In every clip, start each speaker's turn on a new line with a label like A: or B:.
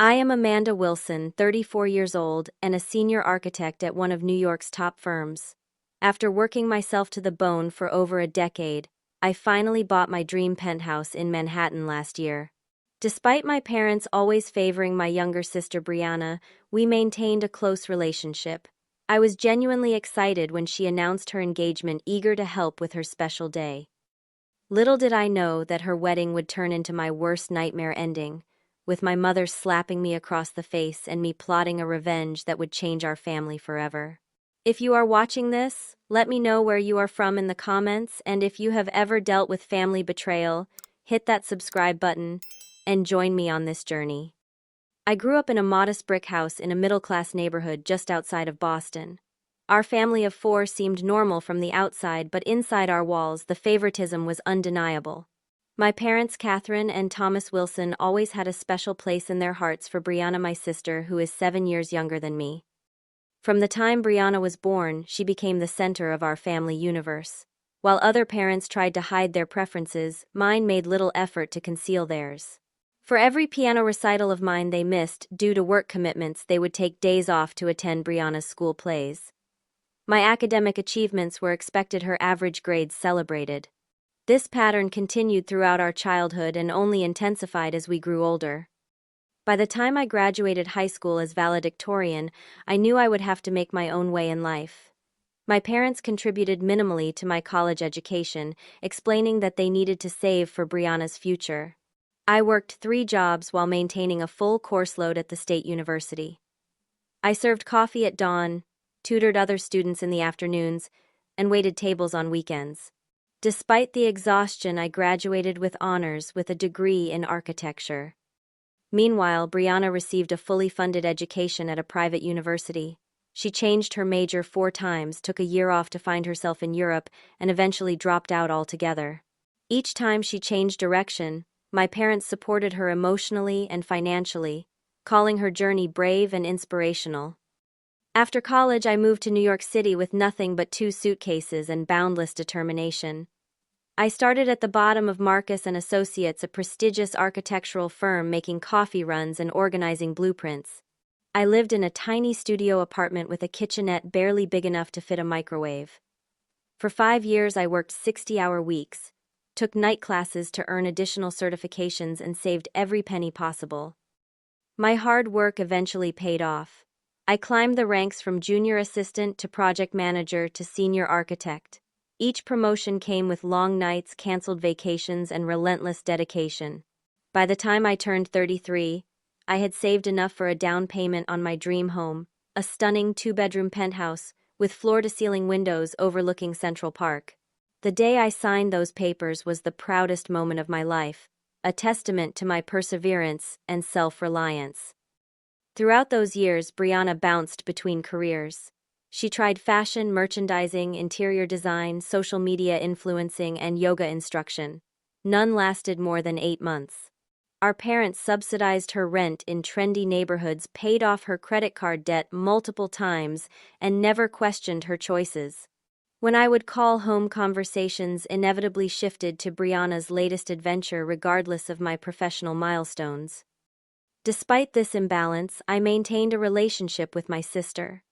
A: I am Amanda Wilson, 34 years old, and a senior architect at one of New York's top firms. After working myself to the bone for over a decade, I finally bought my dream penthouse in Manhattan last year. Despite my parents always favoring my younger sister Brianna, we maintained a close relationship. I was genuinely excited when she announced her engagement, eager to help with her special day. Little did I know that her wedding would turn into my worst nightmare ending, with my mother slapping me across the face and me plotting a revenge that would change our family forever. If you are watching this, let me know where you are from in the comments, and if you have ever dealt with family betrayal, hit that subscribe button and join me on this journey. I grew up in a modest brick house in a middle-class neighborhood just outside of Boston. Our family of four seemed normal from the outside, but inside our walls, the favoritism was undeniable. My parents, Catherine and Thomas Wilson, always had a special place in their hearts for Brianna, my sister, who is 7 years younger than me. From the time Brianna was born, she became the center of our family universe. While other parents tried to hide their preferences, mine made little effort to conceal theirs. For every piano recital of mine they missed due to work commitments, they would take days off to attend Brianna's school plays. My academic achievements were expected, her average grades celebrated. This pattern continued throughout our childhood and only intensified as we grew older. By the time I graduated high school as valedictorian, I knew I would have to make my own way in life. My parents contributed minimally to my college education, explaining that they needed to save for Brianna's future. I worked 3 jobs while maintaining a full course load at the state university. I served coffee at dawn, tutored other students in the afternoons, and waited tables on weekends. Despite the exhaustion, I graduated with honors with a degree in architecture. Meanwhile, Brianna received a fully funded education at a private university. She changed her major 4 times, took a year off to find herself in Europe, and eventually dropped out altogether. Each time she changed direction, my parents supported her emotionally and financially, calling her journey brave and inspirational. After college, I moved to New York City with nothing but 2 suitcases and boundless determination. I started at the bottom of Marcus & Associates, a prestigious architectural firm making coffee runs and organizing blueprints. I lived in a tiny studio apartment with a kitchenette barely big enough to fit a microwave. For 5 years, I worked 60-hour weeks, took night classes to earn additional certifications, and saved every penny possible. My hard work eventually paid off. I climbed the ranks from junior assistant to project manager to senior architect. Each promotion came with long nights, canceled vacations, and relentless dedication. By the time I turned 33, I had saved enough for a down payment on my dream home, a stunning 2-bedroom penthouse with floor-to-ceiling windows overlooking Central Park. The day I signed those papers was the proudest moment of my life, a testament to my perseverance and self-reliance. Throughout those years, Brianna bounced between careers. She tried fashion, merchandising, interior design, social media influencing, and yoga instruction. None lasted more than 8 months. Our parents subsidized her rent in trendy neighborhoods, paid off her credit card debt multiple times, and never questioned her choices. When I would call home, conversations inevitably shifted to Brianna's latest adventure, regardless of my professional milestones. Despite this imbalance, I maintained a relationship with my sister.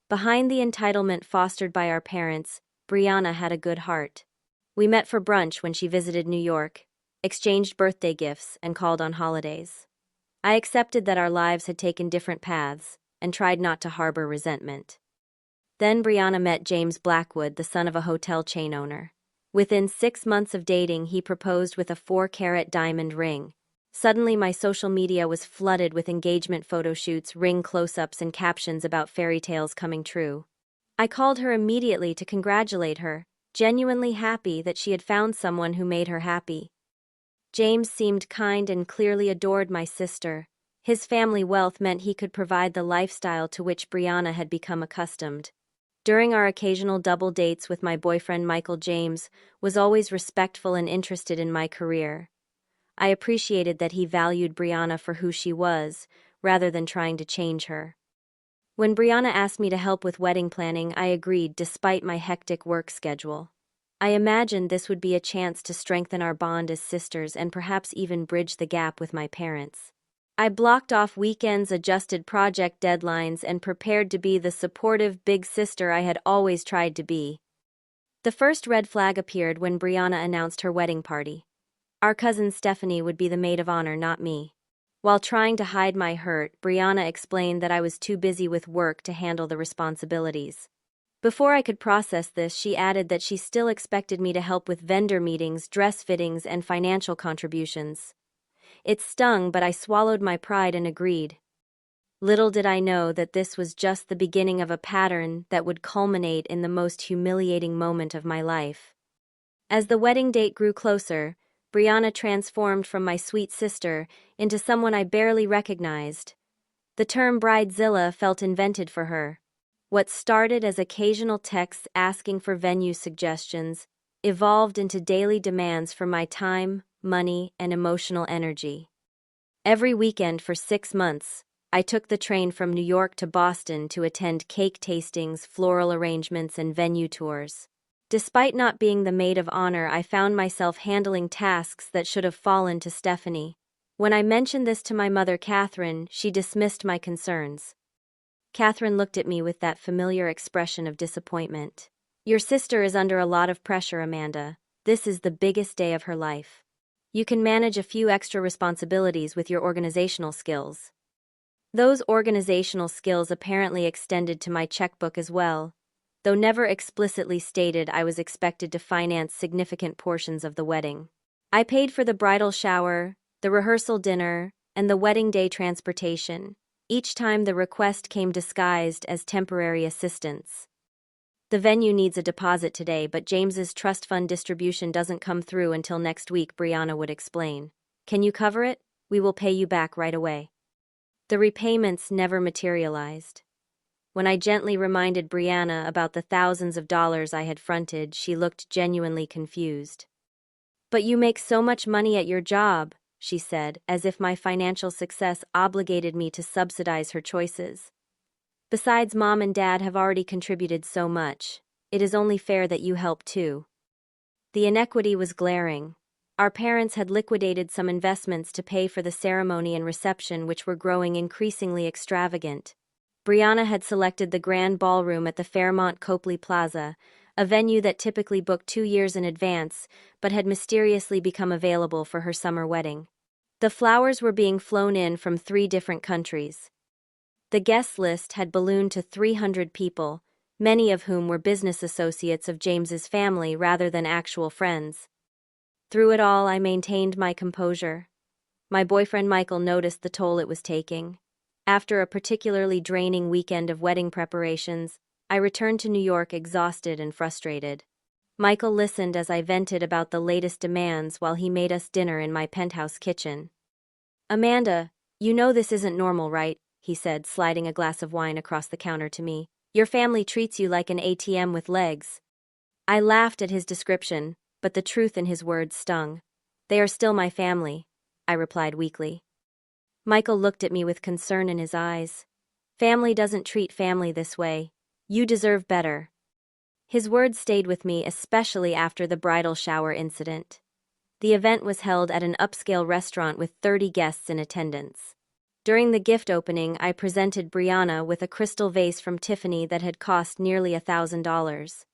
A: Behind the entitlement fostered by our parents, Brianna had a good heart. We met for brunch when she visited New York, exchanged birthday gifts, and called on holidays. I accepted that our lives had taken different paths, and tried not to harbor resentment. Then Brianna met James Blackwood, the son of a hotel chain owner. Within 6 months of dating, he proposed with a 4-carat diamond ring. Suddenly, my social media was flooded with engagement photo shoots, ring close-ups, and captions about fairy tales coming true. I called her immediately to congratulate her, genuinely happy that she had found someone who made her happy. James seemed kind and clearly adored my sister. His family wealth meant he could provide the lifestyle to which Brianna had become accustomed. During our occasional double dates with my boyfriend Michael, James was always respectful and interested in my career. I appreciated that he valued Brianna for who she was, rather than trying to change her. When Brianna asked me to help with wedding planning, I agreed despite my hectic work schedule. I imagined this would be a chance to strengthen our bond as sisters and perhaps even bridge the gap with my parents. I blocked off weekends, adjusted project deadlines, and prepared to be the supportive big sister I had always tried to be. The first red flag appeared when Brianna announced her wedding party. Our cousin Stephanie would be the maid of honor, not me. While trying to hide my hurt, Brianna explained that I was too busy with work to handle the responsibilities. Before I could process this, she added that she still expected me to help with vendor meetings, dress fittings, and financial contributions. It stung, but I swallowed my pride and agreed. Little did I know that this was just the beginning of a pattern that would culminate in the most humiliating moment of my life. As the wedding date grew closer, Brianna transformed from my sweet sister into someone I barely recognized. The term bridezilla felt invented for her. What started as occasional texts asking for venue suggestions evolved into daily demands for my time, money, and emotional energy. Every weekend for 6 months, I took the train from New York to Boston to attend cake tastings, floral arrangements, and venue tours. Despite not being the maid of honor, I found myself handling tasks that should have fallen to Stephanie. When I mentioned this to my mother, Catherine, she dismissed my concerns. Catherine looked at me with that familiar expression of disappointment. "Your sister is under a lot of pressure, Amanda. This is the biggest day of her life. You can manage a few extra responsibilities with your organizational skills." Those organizational skills apparently extended to my checkbook as well. Though never explicitly stated, I was expected to finance significant portions of the wedding. I paid for the bridal shower, the rehearsal dinner, and the wedding day transportation. Each time the request came disguised as temporary assistance. "The venue needs a deposit today, but James's trust fund distribution doesn't come through until next week," Brianna would explain. "Can you cover it? We will pay you back right away." The repayments never materialized. When I gently reminded Brianna about the thousands of dollars I had fronted, she looked genuinely confused. "But you make so much money at your job," she said, as if my financial success obligated me to subsidize her choices. "Besides, Mom and Dad have already contributed so much. It is only fair that you help too." The inequity was glaring. Our parents had liquidated some investments to pay for the ceremony and reception, which were growing increasingly extravagant. Brianna had selected the grand ballroom at the Fairmont Copley Plaza, a venue that typically booked 2 years in advance, but had mysteriously become available for her summer wedding. The flowers were being flown in from 3 different countries. The guest list had ballooned to 300 people, many of whom were business associates of James's family rather than actual friends. Through it all, I maintained my composure. My boyfriend Michael noticed the toll it was taking. After a particularly draining weekend of wedding preparations, I returned to New York exhausted and frustrated. Michael listened as I vented about the latest demands while he made us dinner in my penthouse kitchen. "Amanda, you know this isn't normal, right?" he said, sliding a glass of wine across the counter to me. "Your family treats you like an ATM with legs." I laughed at his description, but the truth in his words stung. "They are still my family," I replied weakly. Michael looked at me with concern in his eyes. "Family doesn't treat family this way. You deserve better." His words stayed with me, especially after the bridal shower incident. The event was held at an upscale restaurant with 30 guests in attendance. During the gift opening, I presented Brianna with a crystal vase from Tiffany that had cost nearly $1,000.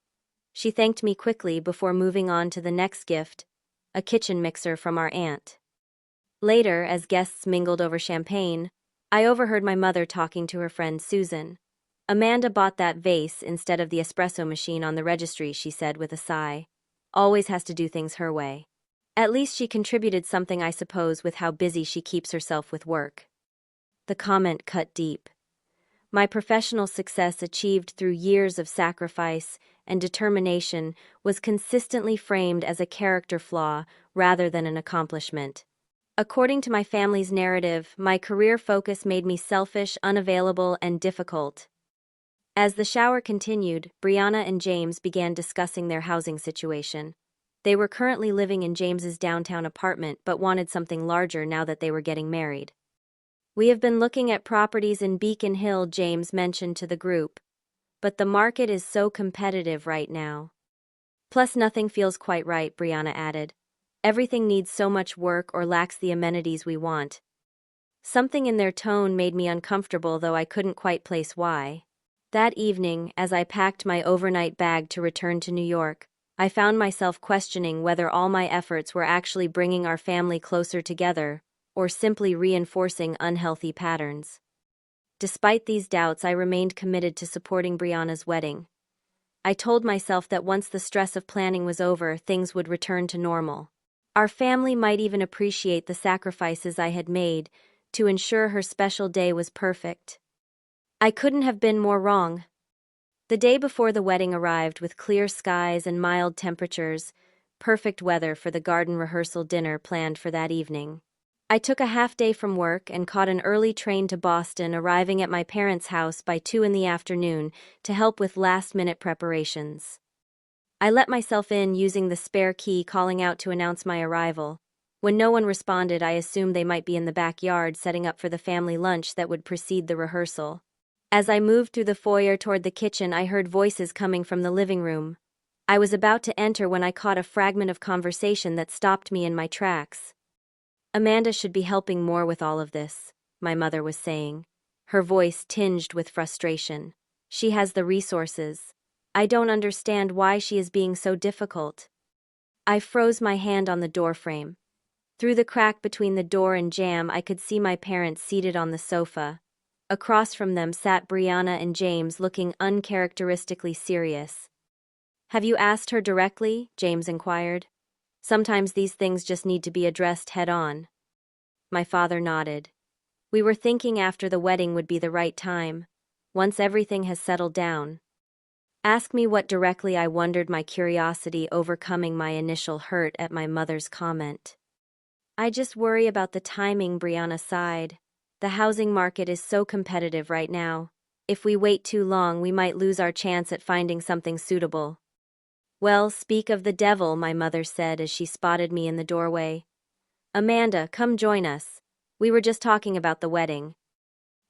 A: She thanked me quickly before moving on to the next gift, a kitchen mixer from our aunt. Later, as guests mingled over champagne, I overheard my mother talking to her friend Susan. "Amanda bought that vase instead of the espresso machine on the registry," she said with a sigh. "Always has to do things her way. At least she contributed something, I suppose, with how busy she keeps herself with work." The comment cut deep. My professional success, achieved through years of sacrifice and determination, was consistently framed as a character flaw rather than an accomplishment. According to my family's narrative, my career focus made me selfish, unavailable, and difficult. As the shower continued, Brianna and James began discussing their housing situation. They were currently living in James's downtown apartment but wanted something larger now that they were getting married. "We have been looking at properties in Beacon Hill," James mentioned to the group. "But the market is so competitive right now. Plus nothing feels quite right," Brianna added. "Everything needs so much work or lacks the amenities we want." Something in their tone made me uncomfortable, though I couldn't quite place why. That evening, as I packed my overnight bag to return to New York, I found myself questioning whether all my efforts were actually bringing our family closer together, or simply reinforcing unhealthy patterns. Despite these doubts, I remained committed to supporting Brianna's wedding. I told myself that once the stress of planning was over, things would return to normal. Our family might even appreciate the sacrifices I had made to ensure her special day was perfect. I couldn't have been more wrong. The day before the wedding arrived with clear skies and mild temperatures, perfect weather for the garden rehearsal dinner planned for that evening. I took a half-day from work and caught an early train to Boston, arriving at my parents' house by 2 in the afternoon to help with last-minute preparations. I let myself in using the spare key, calling out to announce my arrival. When no one responded, I assumed they might be in the backyard setting up for the family lunch that would precede the rehearsal. As I moved through the foyer toward the kitchen, I heard voices coming from the living room. I was about to enter when I caught a fragment of conversation that stopped me in my tracks. "Amanda should be helping more with all of this," my mother was saying, her voice tinged with frustration. "She has the resources. I don't understand why she is being so difficult." I froze, my hand on the doorframe. Through the crack between the door and jamb, I could see my parents seated on the sofa. Across from them sat Brianna and James, looking uncharacteristically serious. "Have you asked her directly?" James inquired. "Sometimes these things just need to be addressed head-on." My father nodded. "We were thinking after the wedding would be the right time, once everything has settled down." "Ask me what directly?" I wondered, my curiosity overcoming my initial hurt at my mother's comment. "I just worry about the timing," Brianna sighed. "The housing market is so competitive right now. If we wait too long, we might lose our chance at finding something suitable." "Well, speak of the devil," my mother said as she spotted me in the doorway. "Amanda, come join us. We were just talking about the wedding."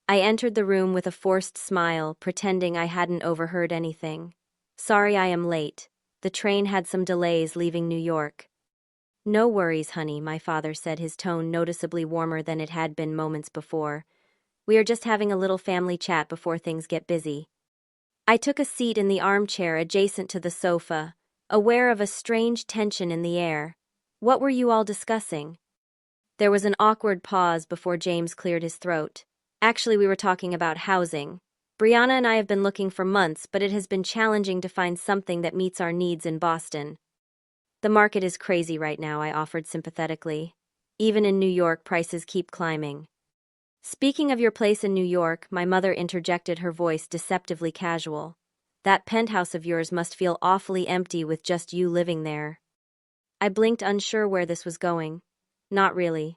A: I entered the room with a forced smile, pretending I hadn't overheard anything. "Sorry I am late. The train had some delays leaving New York." "No worries, honey," my father said, his tone noticeably warmer than it had been moments before. "We are just having a little family chat before things get busy." I took a seat in the armchair adjacent to the sofa, aware of a strange tension in the air. "What were you all discussing?" There was an awkward pause before James cleared his throat. "Actually, we were talking about housing. Brianna and I have been looking for months, but it has been challenging to find something that meets our needs in Boston." "The market is crazy right now," I offered sympathetically. "Even in New York, prices keep climbing." "Speaking of your place in New York," my mother interjected, her voice deceptively casual. "That penthouse of yours must feel awfully empty with just you living there." I blinked, unsure where this was going. "Not really.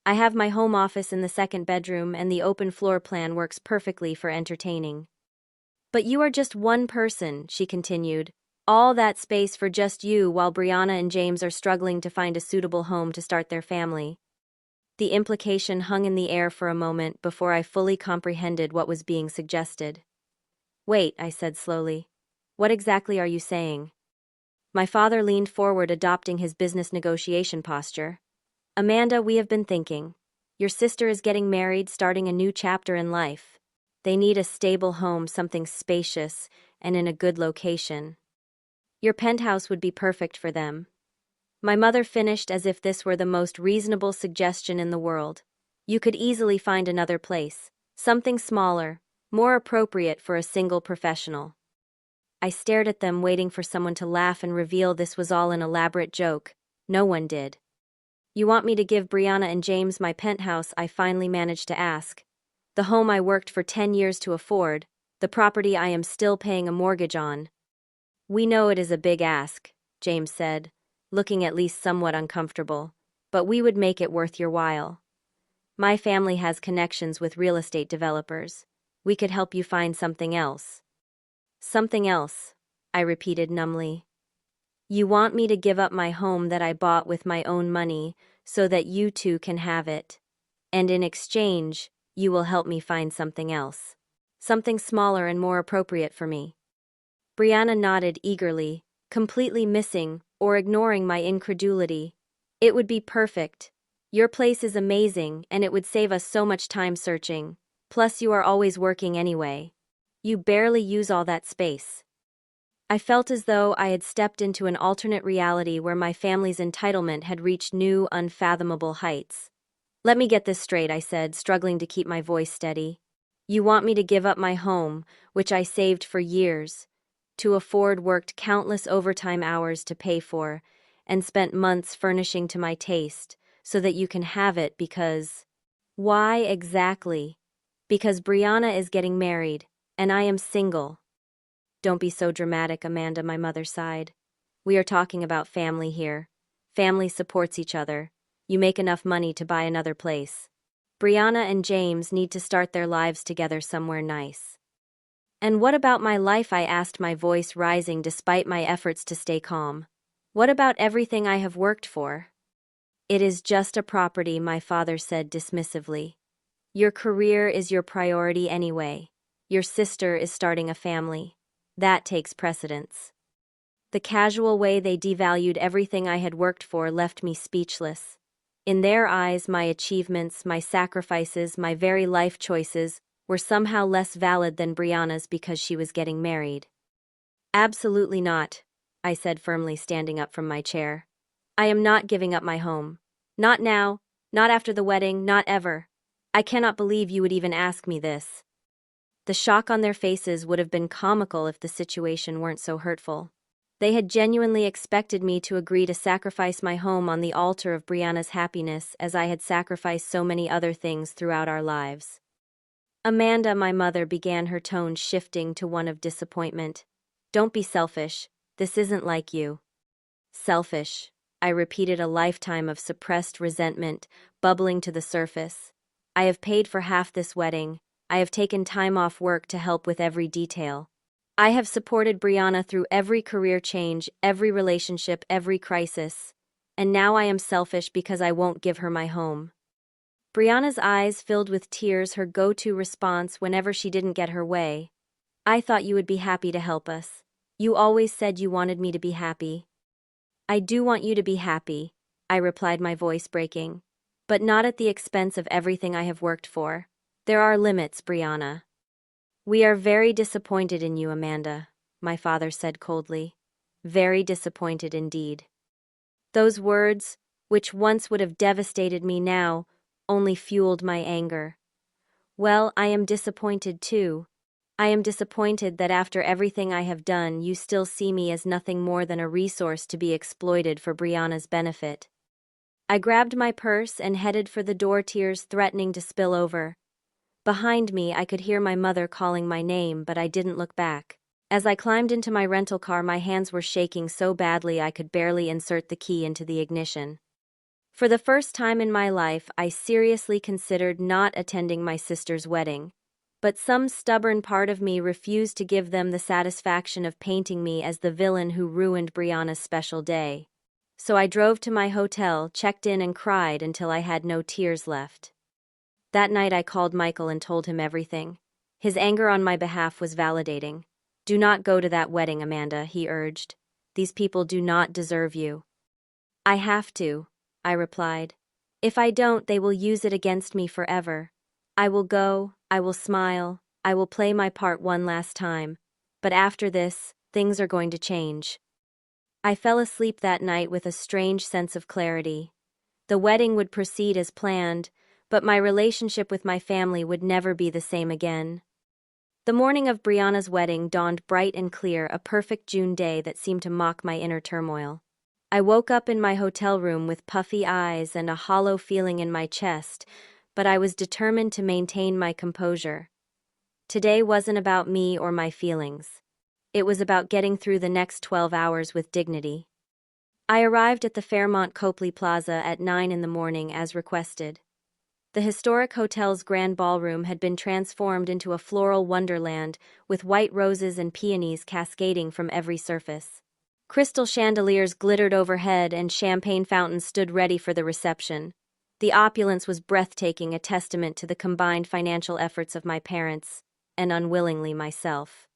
A: I have my home office in the second bedroom, and the open floor plan works perfectly for entertaining." "But you are just one person," she continued. "All that space for just you while Brianna and James are struggling to find a suitable home to start their family." The implication hung in the air for a moment before I fully comprehended what was being suggested. "Wait," I said slowly. "What exactly are you saying?" My father leaned forward, adopting his business negotiation posture. "Amanda, we have been thinking. Your sister is getting married, starting a new chapter in life. They need a stable home, something spacious, and in a good location. Your penthouse would be perfect for them." My mother finished as if this were the most reasonable suggestion in the world. "You could easily find another place, something smaller, more appropriate for a single professional." I stared at them, waiting for someone to laugh and reveal this was all an elaborate joke. No one did. "You want me to give Brianna and James my penthouse?" I finally managed to ask. "The home I worked for 10 years to afford, the property I am still paying a mortgage on." "We know it is a big ask," James said, looking at least somewhat uncomfortable, "but we would make it worth your while. My family has connections with real estate developers. We could help you find something else." "Something else," I repeated numbly. "You want me to give up my home that I bought with my own money so that you two can have it, and in exchange, you will help me find something else. Something smaller and more appropriate for me." Brianna nodded eagerly, completely missing or ignoring my incredulity. "It would be perfect. Your place is amazing, and it would save us so much time searching. Plus, you are always working anyway. You barely use all that space. I felt as though I had stepped into an alternate reality where my family's entitlement had reached new, unfathomable heights. Let me get this straight, I said, struggling to keep my voice steady. You want me to give up my home, which I saved for years, to afford, worked countless overtime hours to pay for, and spent months furnishing to my taste, so that you can have it because… Why exactly? Because Brianna is getting married, and I am single. Don't be so dramatic, Amanda, my mother sighed. We are talking about family here. Family supports each other. You make enough money to buy another place. Brianna and James need to start their lives together somewhere nice. And what about my life? I asked, my voice rising despite my efforts to stay calm. What about everything I have worked for? It is just a property, my father said dismissively. Your career is your priority anyway. Your sister is starting a family. That takes precedence. The casual way they devalued everything I had worked for left me speechless. In their eyes, my achievements, my sacrifices, my very life choices were somehow less valid than Brianna's because she was getting married. Absolutely not, I said firmly, standing up from my chair. I am not giving up my home. Not now, not after the wedding, not ever. I cannot believe you would even ask me this. The shock on their faces would have been comical if the situation weren't so hurtful. They had genuinely expected me to agree to sacrifice my home on the altar of Brianna's happiness as I had sacrificed so many other things throughout our lives. Amanda, my mother, began, her tone shifting to one of disappointment. Don't be selfish. This isn't like you. Selfish, I repeated, a lifetime of suppressed resentment bubbling to the surface. I have paid for half this wedding. I have taken time off work to help with every detail. I have supported Brianna through every career change, every relationship, every crisis. And now I am selfish because I won't give her my home. Brianna's eyes filled with tears, her go-to response whenever she didn't get her way. I thought you would be happy to help us. You always said you wanted me to be happy. I do want you to be happy, I replied, my voice breaking. But not at the expense of everything I have worked for. There are limits, Brianna. We are very disappointed in you, Amanda, my father said coldly. Very disappointed indeed. Those words, which once would have devastated me now, only fueled my anger. Well, I am disappointed too. I am disappointed that after everything I have done, you still see me as nothing more than a resource to be exploited for Brianna's benefit. I grabbed my purse and headed for the door, tears threatening to spill over. Behind me, I could hear my mother calling my name, but I didn't look back. As I climbed into my rental car, my hands were shaking so badly I could barely insert the key into the ignition. For the first time in my life, I seriously considered not attending my sister's wedding. But some stubborn part of me refused to give them the satisfaction of painting me as the villain who ruined Brianna's special day. So I drove to my hotel, checked in, and cried until I had no tears left. That night I called Michael and told him everything. His anger on my behalf was validating. Do not go to that wedding, Amanda, he urged. These people do not deserve you. I have to, I replied. If I don't, they will use it against me forever. I will go, I will smile, I will play my part one last time. But after this, things are going to change. I fell asleep that night with a strange sense of clarity. The wedding would proceed as planned, but my relationship with my family would never be the same again. The morning of Brianna's wedding dawned bright and clear, a perfect June day that seemed to mock my inner turmoil. I woke up in my hotel room with puffy eyes and a hollow feeling in my chest, but I was determined to maintain my composure. Today wasn't about me or my feelings. It was about getting through the next 12 hours with dignity. I arrived at the Fairmont Copley Plaza at 9 in the morning as requested. The historic hotel's grand ballroom had been transformed into a floral wonderland with white roses and peonies cascading from every surface. Crystal chandeliers glittered overhead and champagne fountains stood ready for the reception. The opulence was breathtaking, a testament to the combined financial efforts of my parents, and unwillingly myself.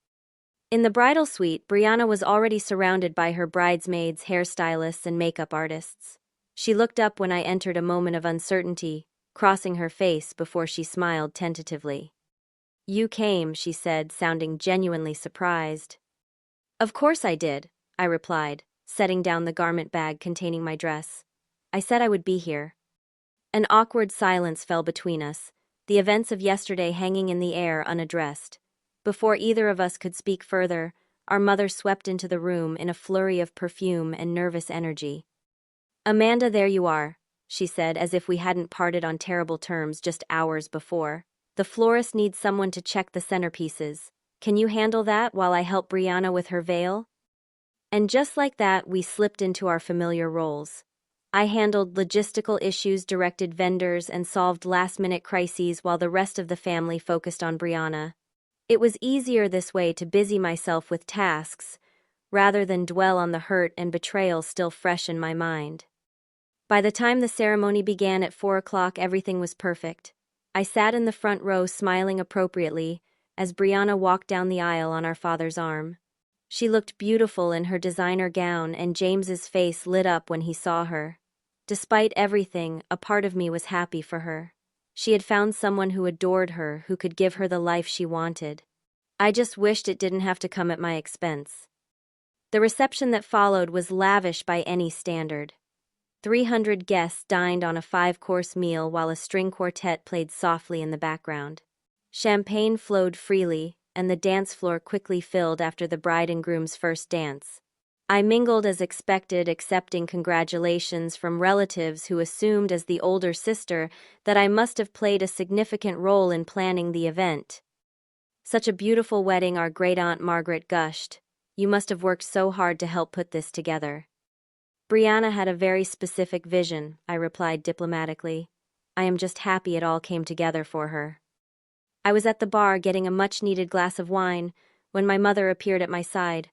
A: In the bridal suite, Brianna was already surrounded by her bridesmaids, hairstylists, and makeup artists. She looked up when I entered, a moment of uncertainty, crossing her face before she smiled tentatively. "You came," she said, sounding genuinely surprised. "Of course I did," I replied, setting down the garment bag containing my dress. "I said I would be here." An awkward silence fell between us, the events of yesterday hanging in the air unaddressed. Before either of us could speak further, our mother swept into the room in a flurry of perfume and nervous energy. "Amanda, there you are," she said, as if we hadn't parted on terrible terms just hours before. "The florist needs someone to check the centerpieces. Can you handle that while I help Brianna with her veil?" And just like that, we slipped into our familiar roles. I handled logistical issues, directed vendors, and solved last-minute crises while the rest of the family focused on Brianna. It was easier this way to busy myself with tasks, rather than dwell on the hurt and betrayal still fresh in my mind. By the time the ceremony began at 4 o'clock, everything was perfect. I sat in the front row smiling appropriately as Brianna walked down the aisle on our father's arm. She looked beautiful in her designer gown, and James's face lit up when he saw her. Despite everything, a part of me was happy for her. She had found someone who adored her, who could give her the life she wanted. I just wished it didn't have to come at my expense. The reception that followed was lavish by any standard. 300 guests dined on a 5-course meal while a string quartet played softly in the background. Champagne flowed freely, and the dance floor quickly filled after the bride and groom's first dance. I mingled as expected, accepting congratulations from relatives who assumed, as the older sister, that I must have played a significant role in planning the event. "Such a beautiful wedding," our great-aunt Margaret gushed. "You must have worked so hard to help put this together." "Brianna had a very specific vision," I replied diplomatically. "I am just happy it all came together for her." I was at the bar getting a much-needed glass of wine when my mother appeared at my side,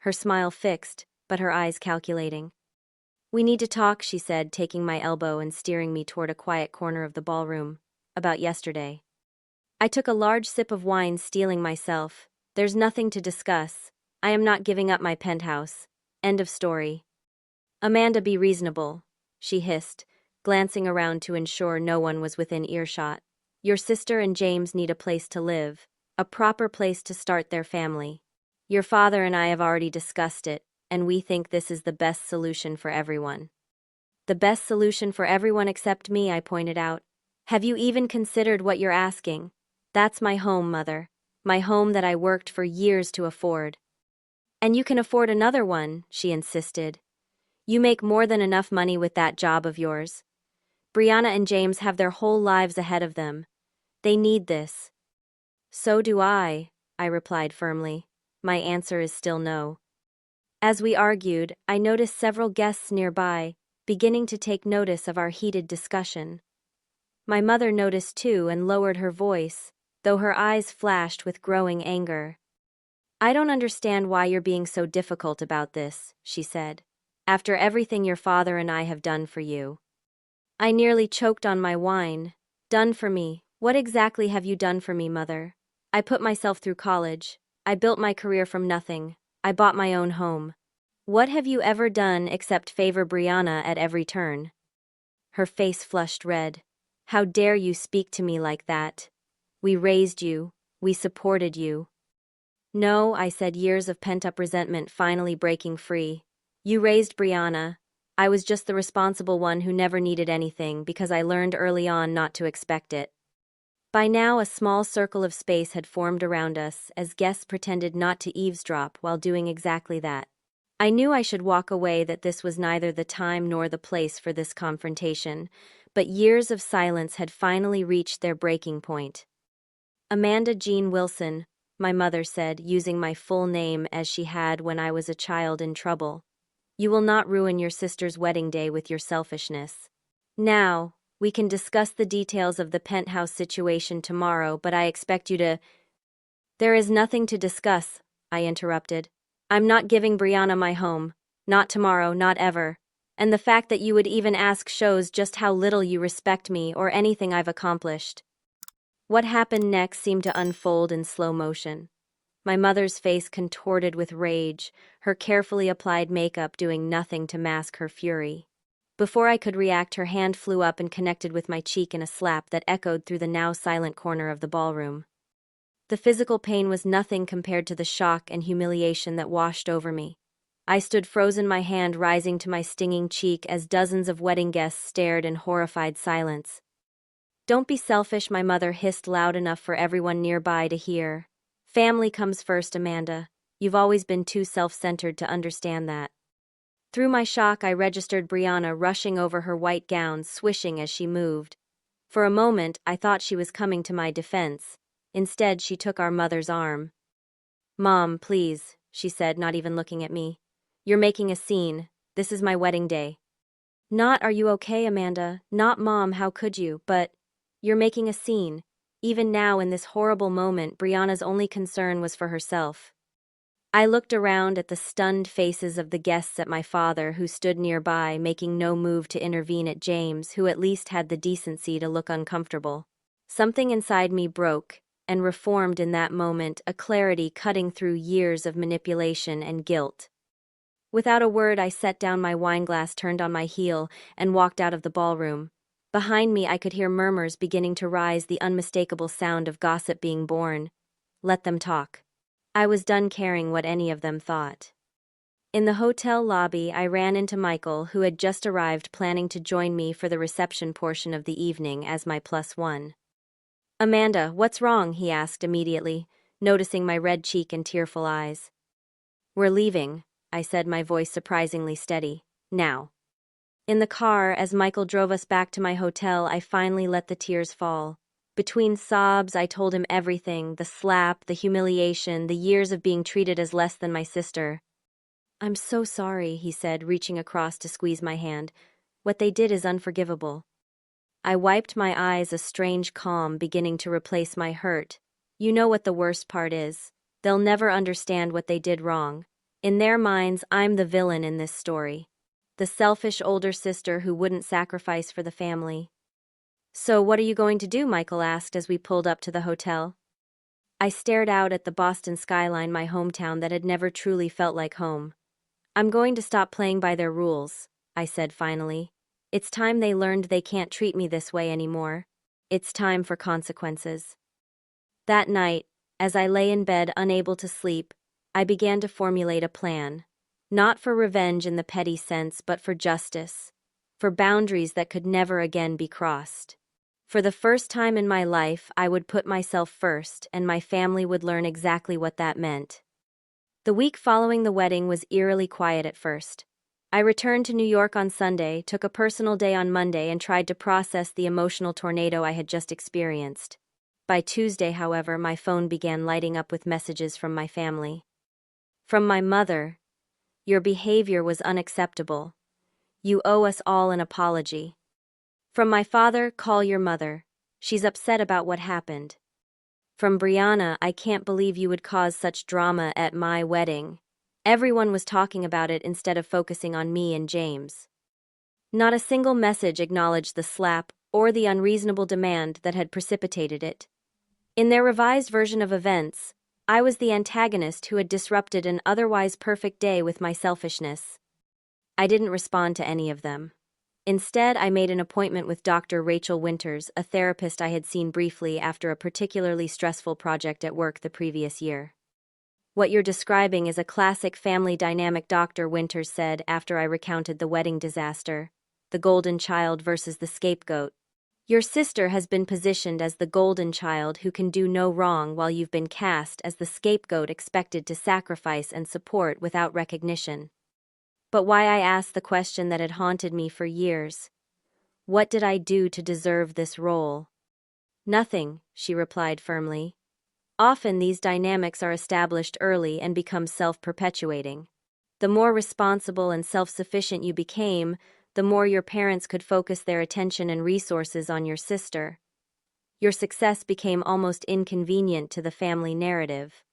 A: her smile fixed, but her eyes calculating. "We need to talk," she said, taking my elbow and steering me toward a quiet corner of the ballroom. "About yesterday." I took a large sip of wine, steeling myself. "There's nothing to discuss. I am not giving up my penthouse. End of story." "Amanda, be reasonable," she hissed, glancing around to ensure no one was within earshot. "Your sister and James need a place to live, a proper place to start their family. Your father and I have already discussed it, and we think this is the best solution for everyone." "The best solution for everyone except me," I pointed out. "Have you even considered what you're asking? That's my home, Mother. My home that I worked for years to afford." "And you can afford another one," she insisted. "You make more than enough money with that job of yours. Brianna and James have their whole lives ahead of them. They need this." "So do I," I replied firmly. My answer is still no. As we argued, I noticed several guests nearby, beginning to take notice of our heated discussion. My mother noticed too and lowered her voice, though her eyes flashed with growing anger. "I don't understand why you're being so difficult about this," she said. "After everything your father and I have done for you." I nearly choked on my wine. "Done for me? What exactly have you done for me, Mother? I put myself through college. I built my career from nothing. I bought my own home. What have you ever done except favor Brianna at every turn?" Her face flushed red. "How dare you speak to me like that? We raised you. We supported you." "No," I said, years of pent-up resentment finally breaking free. "You raised Brianna. I was just the responsible one who never needed anything because I learned early on not to expect it." By now, a small circle of space had formed around us as guests pretended not to eavesdrop while doing exactly that. I knew I should walk away, that this was neither the time nor the place for this confrontation, but years of silence had finally reached their breaking point. "Amanda Jean Wilson," my mother said, using my full name as she had when I was a child in trouble. "You will not ruin your sister's wedding day with your selfishness. Now, we can discuss the details of the penthouse situation tomorrow, but I expect you to—" "There is nothing to discuss," I interrupted. "I'm not giving Brianna my home. Not tomorrow, not ever. And the fact that you would even ask shows just how little you respect me or anything I've accomplished." What happened next seemed to unfold in slow motion. My mother's face contorted with rage, her carefully applied makeup doing nothing to mask her fury. Before I could react, her hand flew up and connected with my cheek in a slap that echoed through the now silent corner of the ballroom. The physical pain was nothing compared to the shock and humiliation that washed over me. I stood frozen, my hand rising to my stinging cheek as dozens of wedding guests stared in horrified silence. "Don't be selfish," my mother hissed loud enough for everyone nearby to hear. "Family comes first, Amanda. You've always been too self-centered to understand that." Through my shock, I registered Brianna rushing over her white gown, swishing as she moved. For a moment, I thought she was coming to my defense. Instead, she took our mother's arm. "Mom, please," she said, not even looking at me. "You're making a scene. This is my wedding day." "Not, are you okay, Amanda? Not, Mom, how could you? But you're making a scene." Even now, in this horrible moment, Brianna's only concern was for herself. I looked around at the stunned faces of the guests, at my father, who stood nearby, making no move to intervene, at James, who at least had the decency to look uncomfortable. Something inside me broke and reformed in that moment, a clarity cutting through years of manipulation and guilt. Without a word, I set down my wineglass, turned on my heel, and walked out of the ballroom. Behind me, I could hear murmurs beginning to rise, the unmistakable sound of gossip being born. Let them talk. I was done caring what any of them thought. In the hotel lobby, I ran into Michael, who had just arrived, planning to join me for the reception portion of the evening as my +1. "Amanda, what's wrong?" he asked immediately, noticing my red cheek and tearful eyes. "We're leaving," I said, my voice surprisingly steady. "Now." In the car, as Michael drove us back to my hotel, I finally let the tears fall. Between sobs, I told him everything: the slap, the humiliation, the years of being treated as less than my sister. "I'm so sorry," he said, reaching across to squeeze my hand. "What they did is unforgivable." I wiped my eyes, a strange calm beginning to replace my hurt. You know what the worst part is? They'll never understand what they did wrong. In their minds, I'm the villain in this story. The selfish older sister who wouldn't sacrifice for the family. "So what are you going to do?" Michael asked as we pulled up to the hotel. I stared out at the Boston skyline, my hometown that had never truly felt like home. "I'm going to stop playing by their rules," I said finally. "It's time they learned they can't treat me this way anymore. It's time for consequences." That night, as I lay in bed unable to sleep, I began to formulate a plan. Not for revenge in the petty sense, but for justice. For boundaries that could never again be crossed. For the first time in my life, I would put myself first, and my family would learn exactly what that meant. The week following the wedding was eerily quiet at first. I returned to New York on Sunday, took a personal day on Monday, and tried to process the emotional tornado I had just experienced. By Tuesday, however, my phone began lighting up with messages from my family. From my mother: "Your behavior was unacceptable. You owe us all an apology." From my father: "Call your mother. She's upset about what happened." From Brianna: "I can't believe you would cause such drama at my wedding. Everyone was talking about it instead of focusing on me and James." Not a single message acknowledged the slap or the unreasonable demand that had precipitated it. In their revised version of events, I was the antagonist who had disrupted an otherwise perfect day with my selfishness. I didn't respond to any of them. Instead, I made an appointment with Dr. Rachel Winters, a therapist I had seen briefly after a particularly stressful project at work the previous year. "What you're describing is a classic family dynamic," Dr. Winters said after I recounted the wedding disaster. "The golden child versus the scapegoat. Your sister has been positioned as the golden child who can do no wrong, while you've been cast as the scapegoat, expected to sacrifice and support without recognition." But why, I asked the question that had haunted me for years. What did I do to deserve this role? "Nothing," she replied firmly. "Often these dynamics are established early and become self-perpetuating. The more responsible and self-sufficient you became, the more your parents could focus their attention and resources on your sister. Your success became almost inconvenient to the family narrative."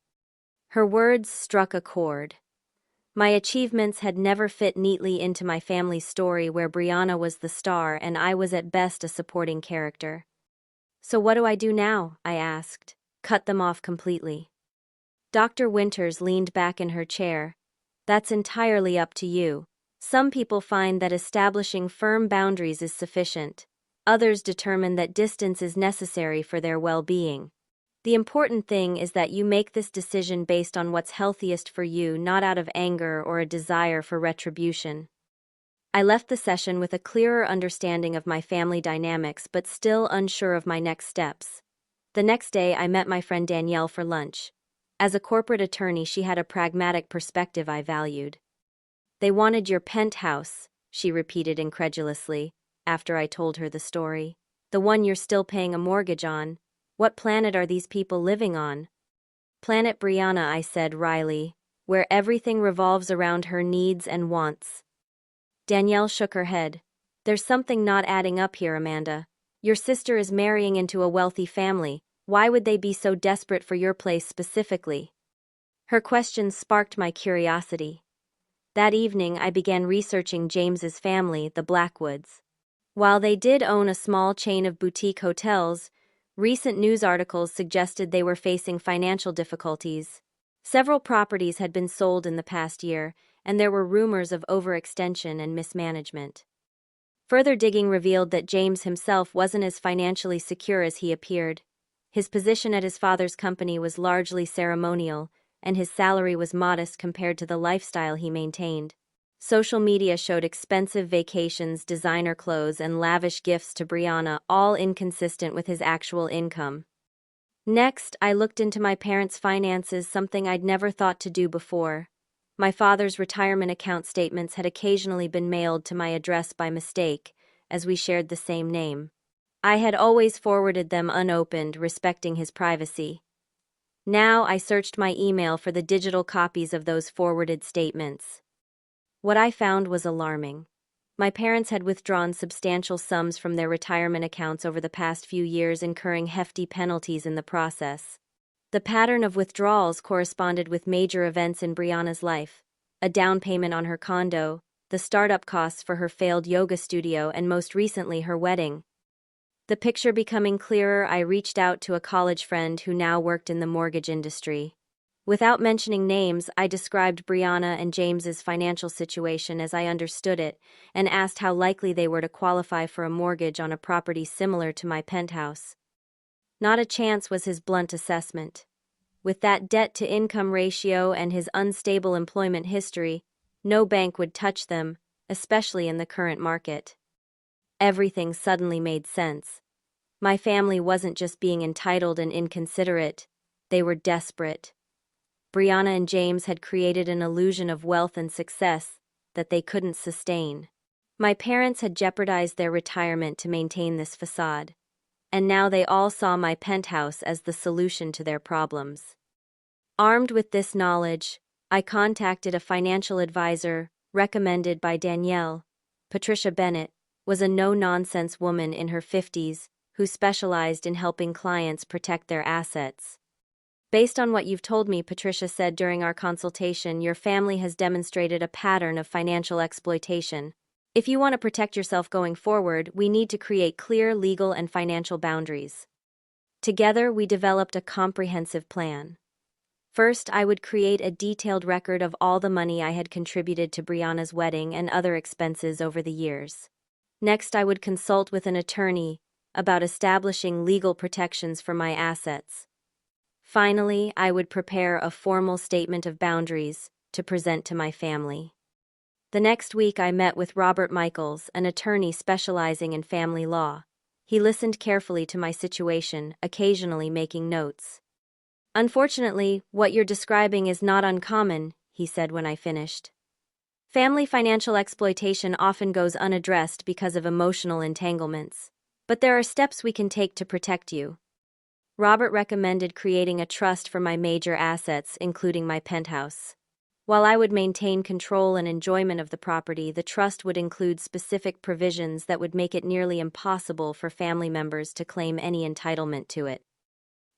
A: Her words struck a chord. My achievements had never fit neatly into my family's story, where Brianna was the star and I was at best a supporting character. "So what do I do now?" I asked. "Cut them off completely?" Dr. Winters leaned back in her chair. "That's entirely up to you. Some people find that establishing firm boundaries is sufficient. Others determine that distance is necessary for their well-being. The important thing is that you make this decision based on what's healthiest for you, not out of anger or a desire for retribution. I left the session with a clearer understanding of my family dynamics, but still unsure of my next steps. The next day, I met my friend Danielle for lunch. As a corporate attorney, she had a pragmatic perspective I valued. "They wanted your penthouse," she repeated incredulously, after I told her the story. "The one you're still paying a mortgage on. What planet are these people living on?" "Planet Brianna," I said wryly, "where everything revolves around her needs and wants." Danielle shook her head. "There's something not adding up here, Amanda. Your sister is marrying into a wealthy family. Why would they be so desperate for your place specifically?" Her question sparked my curiosity. That evening, I began researching James's family, the Blackwoods. While they did own a small chain of boutique hotels, recent news articles suggested they were facing financial difficulties. Several properties had been sold in the past year, and there were rumors of overextension and mismanagement. Further digging revealed that James himself wasn't as financially secure as he appeared. His position at his father's company was largely ceremonial, and his salary was modest compared to the lifestyle he maintained. Social media showed expensive vacations, designer clothes, and lavish gifts to Brianna, all inconsistent with his actual income. Next, I looked into my parents' finances, something I'd never thought to do before. My father's retirement account statements had occasionally been mailed to my address by mistake, as we shared the same name. I had always forwarded them unopened, respecting his privacy. Now I searched my email for the digital copies of those forwarded statements. What I found was alarming. My parents had withdrawn substantial sums from their retirement accounts over the past few years, incurring hefty penalties in the process. The pattern of withdrawals corresponded with major events in Brianna's life: a down payment on her condo, the startup costs for her failed yoga studio, and most recently her wedding. The picture becoming clearer, I reached out to a college friend who now worked in the mortgage industry. Without mentioning names, I described Brianna and James's financial situation as I understood it, and asked how likely they were to qualify for a mortgage on a property similar to my penthouse. "Not a chance," was his blunt assessment. With that debt-to-income ratio and his unstable employment history, no bank would touch them, especially in the current market. Everything suddenly made sense. My family wasn't just being entitled and inconsiderate, they were desperate. Brianna and James had created an illusion of wealth and success that they couldn't sustain. My parents had jeopardized their retirement to maintain this facade, and now they all saw my penthouse as the solution to their problems. Armed with this knowledge, I contacted a financial advisor recommended by Danielle. Patricia Bennett was a no-nonsense woman in her 50s who specialized in helping clients protect their assets. "Based on what you've told me," Patricia said during our consultation, "your family has demonstrated a pattern of financial exploitation. If you want to protect yourself going forward, we need to create clear legal and financial boundaries." Together, we developed a comprehensive plan. First, I would create a detailed record of all the money I had contributed to Brianna's wedding and other expenses over the years. Next, I would consult with an attorney about establishing legal protections for my assets. Finally, I would prepare a formal statement of boundaries to present to my family. The next week, I met with Robert Michaels, an attorney specializing in family law. He listened carefully to my situation, occasionally making notes. "Unfortunately, what you're describing is not uncommon," he said when I finished. "Family financial exploitation often goes unaddressed because of emotional entanglements. But there are steps we can take to protect you." Robert recommended creating a trust for my major assets, including my penthouse. While I would maintain control and enjoyment of the property, the trust would include specific provisions that would make it nearly impossible for family members to claim any entitlement to it.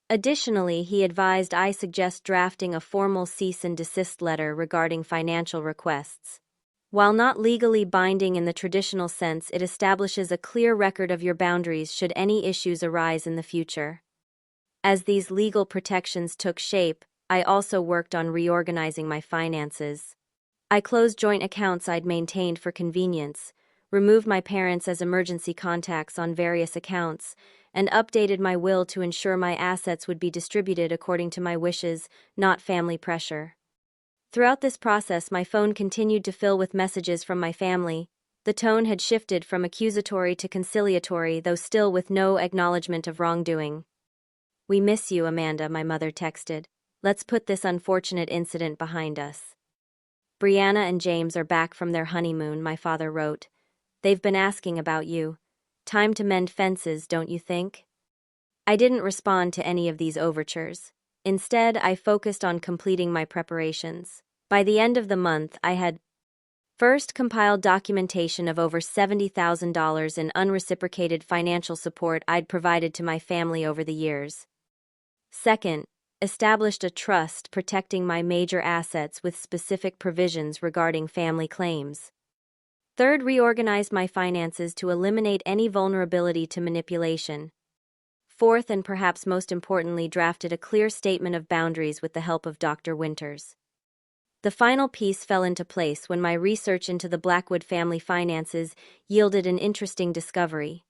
A: Additionally, he advised I suggest drafting a formal cease and desist letter regarding financial requests. While not legally binding in the traditional sense, it establishes a clear record of your boundaries should any issues arise in the future. As these legal protections took shape, I also worked on reorganizing my finances. I closed joint accounts I'd maintained for convenience, removed my parents as emergency contacts on various accounts, and updated my will to ensure my assets would be distributed according to my wishes, not family pressure. Throughout this process, my phone continued to fill with messages from my family. The tone had shifted from accusatory to conciliatory, though still with no acknowledgement of wrongdoing. "We miss you, Amanda," my mother texted. "Let's put this unfortunate incident behind us." "Brianna and James are back from their honeymoon," my father wrote. "They've been asking about you. Time to mend fences, don't you think?" I didn't respond to any of these overtures. Instead, I focused on completing my preparations. By the end of the month, I had first compiled documentation of over $70,000 in unreciprocated financial support I'd provided to my family over the years. Second, established a trust protecting my major assets with specific provisions regarding family claims. Third, reorganized my finances to eliminate any vulnerability to manipulation. Fourth, and perhaps most importantly, drafted a clear statement of boundaries with the help of Dr. Winters. The final piece fell into place when my research into the Blackwood family finances yielded an interesting discovery.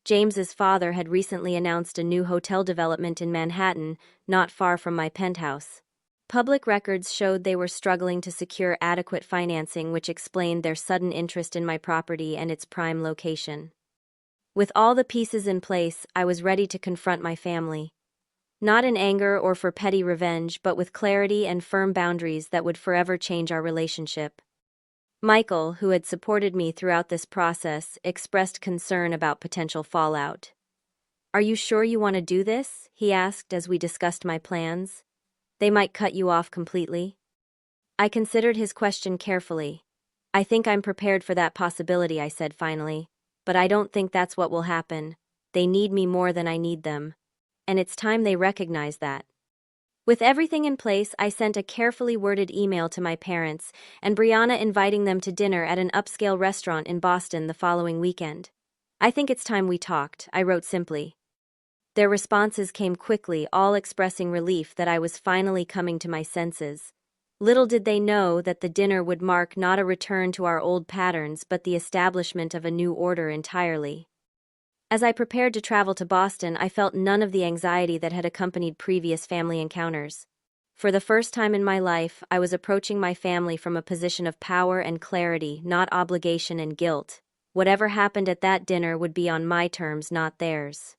A: James's father had recently announced a new hotel development in Manhattan, not far from my penthouse. Public records showed they were struggling to secure adequate financing, which explained their sudden interest in my property and its prime location. With all the pieces in place, I was ready to confront my family. Not in anger or for petty revenge, but with clarity and firm boundaries that would forever change our relationship. Michael, who had supported me throughout this process, expressed concern about potential fallout. "Are you sure you want to do this?" he asked as we discussed my plans. "They might cut you off completely." I considered his question carefully. "I think I'm prepared for that possibility," I said finally. "But I don't think that's what will happen. They need me more than I need them. And it's time they recognize that." With everything in place, I sent a carefully worded email to my parents and Brianna inviting them to dinner at an upscale restaurant in Boston the following weekend. "I think it's time we talked," I wrote simply. Their responses came quickly, all expressing relief that I was finally coming to my senses. Little did they know that the dinner would mark not a return to our old patterns but the establishment of a new order entirely. As I prepared to travel to Boston, I felt none of the anxiety that had accompanied previous family encounters. For the first time in my life, I was approaching my family from a position of power and clarity, not obligation and guilt. Whatever happened at that dinner would be on my terms, not theirs.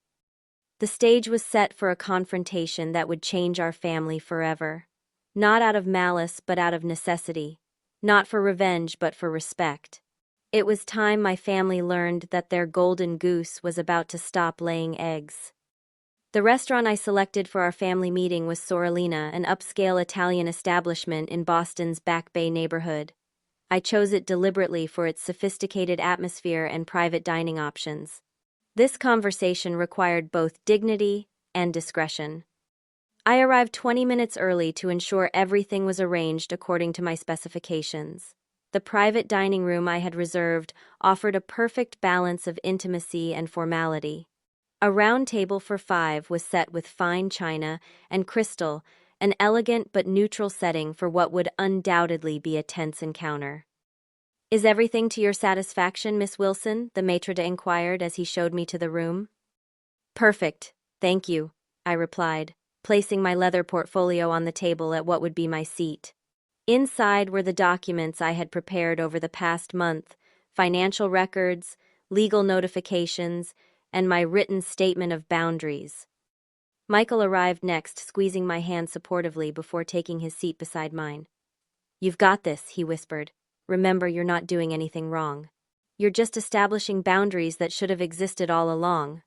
A: The stage was set for a confrontation that would change our family forever. Not out of malice, but out of necessity. Not for revenge, but for respect. It was time my family learned that their golden goose was about to stop laying eggs. The restaurant I selected for our family meeting was Sorellina, an upscale Italian establishment in Boston's Back Bay neighborhood. I chose it deliberately for its sophisticated atmosphere and private dining options. This conversation required both dignity and discretion. I arrived 20 minutes early to ensure everything was arranged according to my specifications. The private dining room I had reserved offered a perfect balance of intimacy and formality. A round table for 5 was set with fine china and crystal, an elegant but neutral setting for what would undoubtedly be a tense encounter. "Is everything to your satisfaction, Miss Wilson?" the maitre d' inquired as he showed me to the room. "Perfect, thank you," I replied, placing my leather portfolio on the table at what would be my seat. Inside were the documents I had prepared over the past month, financial records, legal notifications, and my written statement of boundaries. Michael arrived next, squeezing my hand supportively before taking his seat beside mine. "You've got this," he whispered. "Remember, you're not doing anything wrong. You're just establishing boundaries that should have existed all along."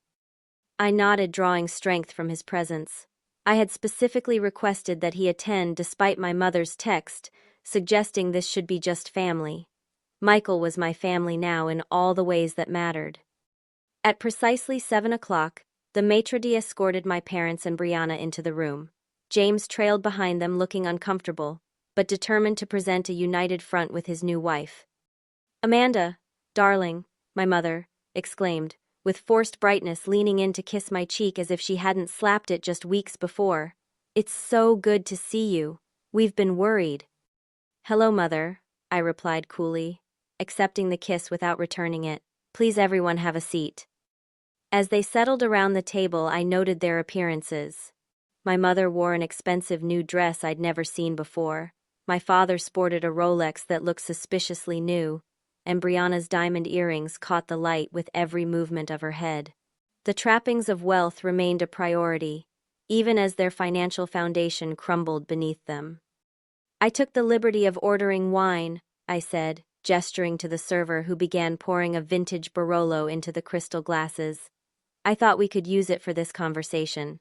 A: I nodded, drawing strength from his presence. I had specifically requested that he attend despite my mother's text, suggesting this should be just family. Michael was my family now in all the ways that mattered. At precisely 7 o'clock, the maitre d' escorted my parents and Brianna into the room. James trailed behind them, looking uncomfortable, but determined to present a united front with his new wife. "Amanda, darling," my mother exclaimed, with forced brightness, leaning in to kiss my cheek as if she hadn't slapped it just weeks before. "It's so good to see you. We've been worried." "Hello, Mother," I replied coolly, accepting the kiss without returning it. Please everyone have a seat. As they settled around the table, I noted their appearances. My mother wore an expensive new dress I'd never seen before. My father sported a Rolex that looked suspiciously new, and Brianna's diamond earrings caught the light with every movement of her head. The trappings of wealth remained a priority, even as their financial foundation crumbled beneath them. I took the liberty of ordering wine, I said, gesturing to the server who began pouring a vintage Barolo into the crystal glasses. I thought we could use it for this conversation.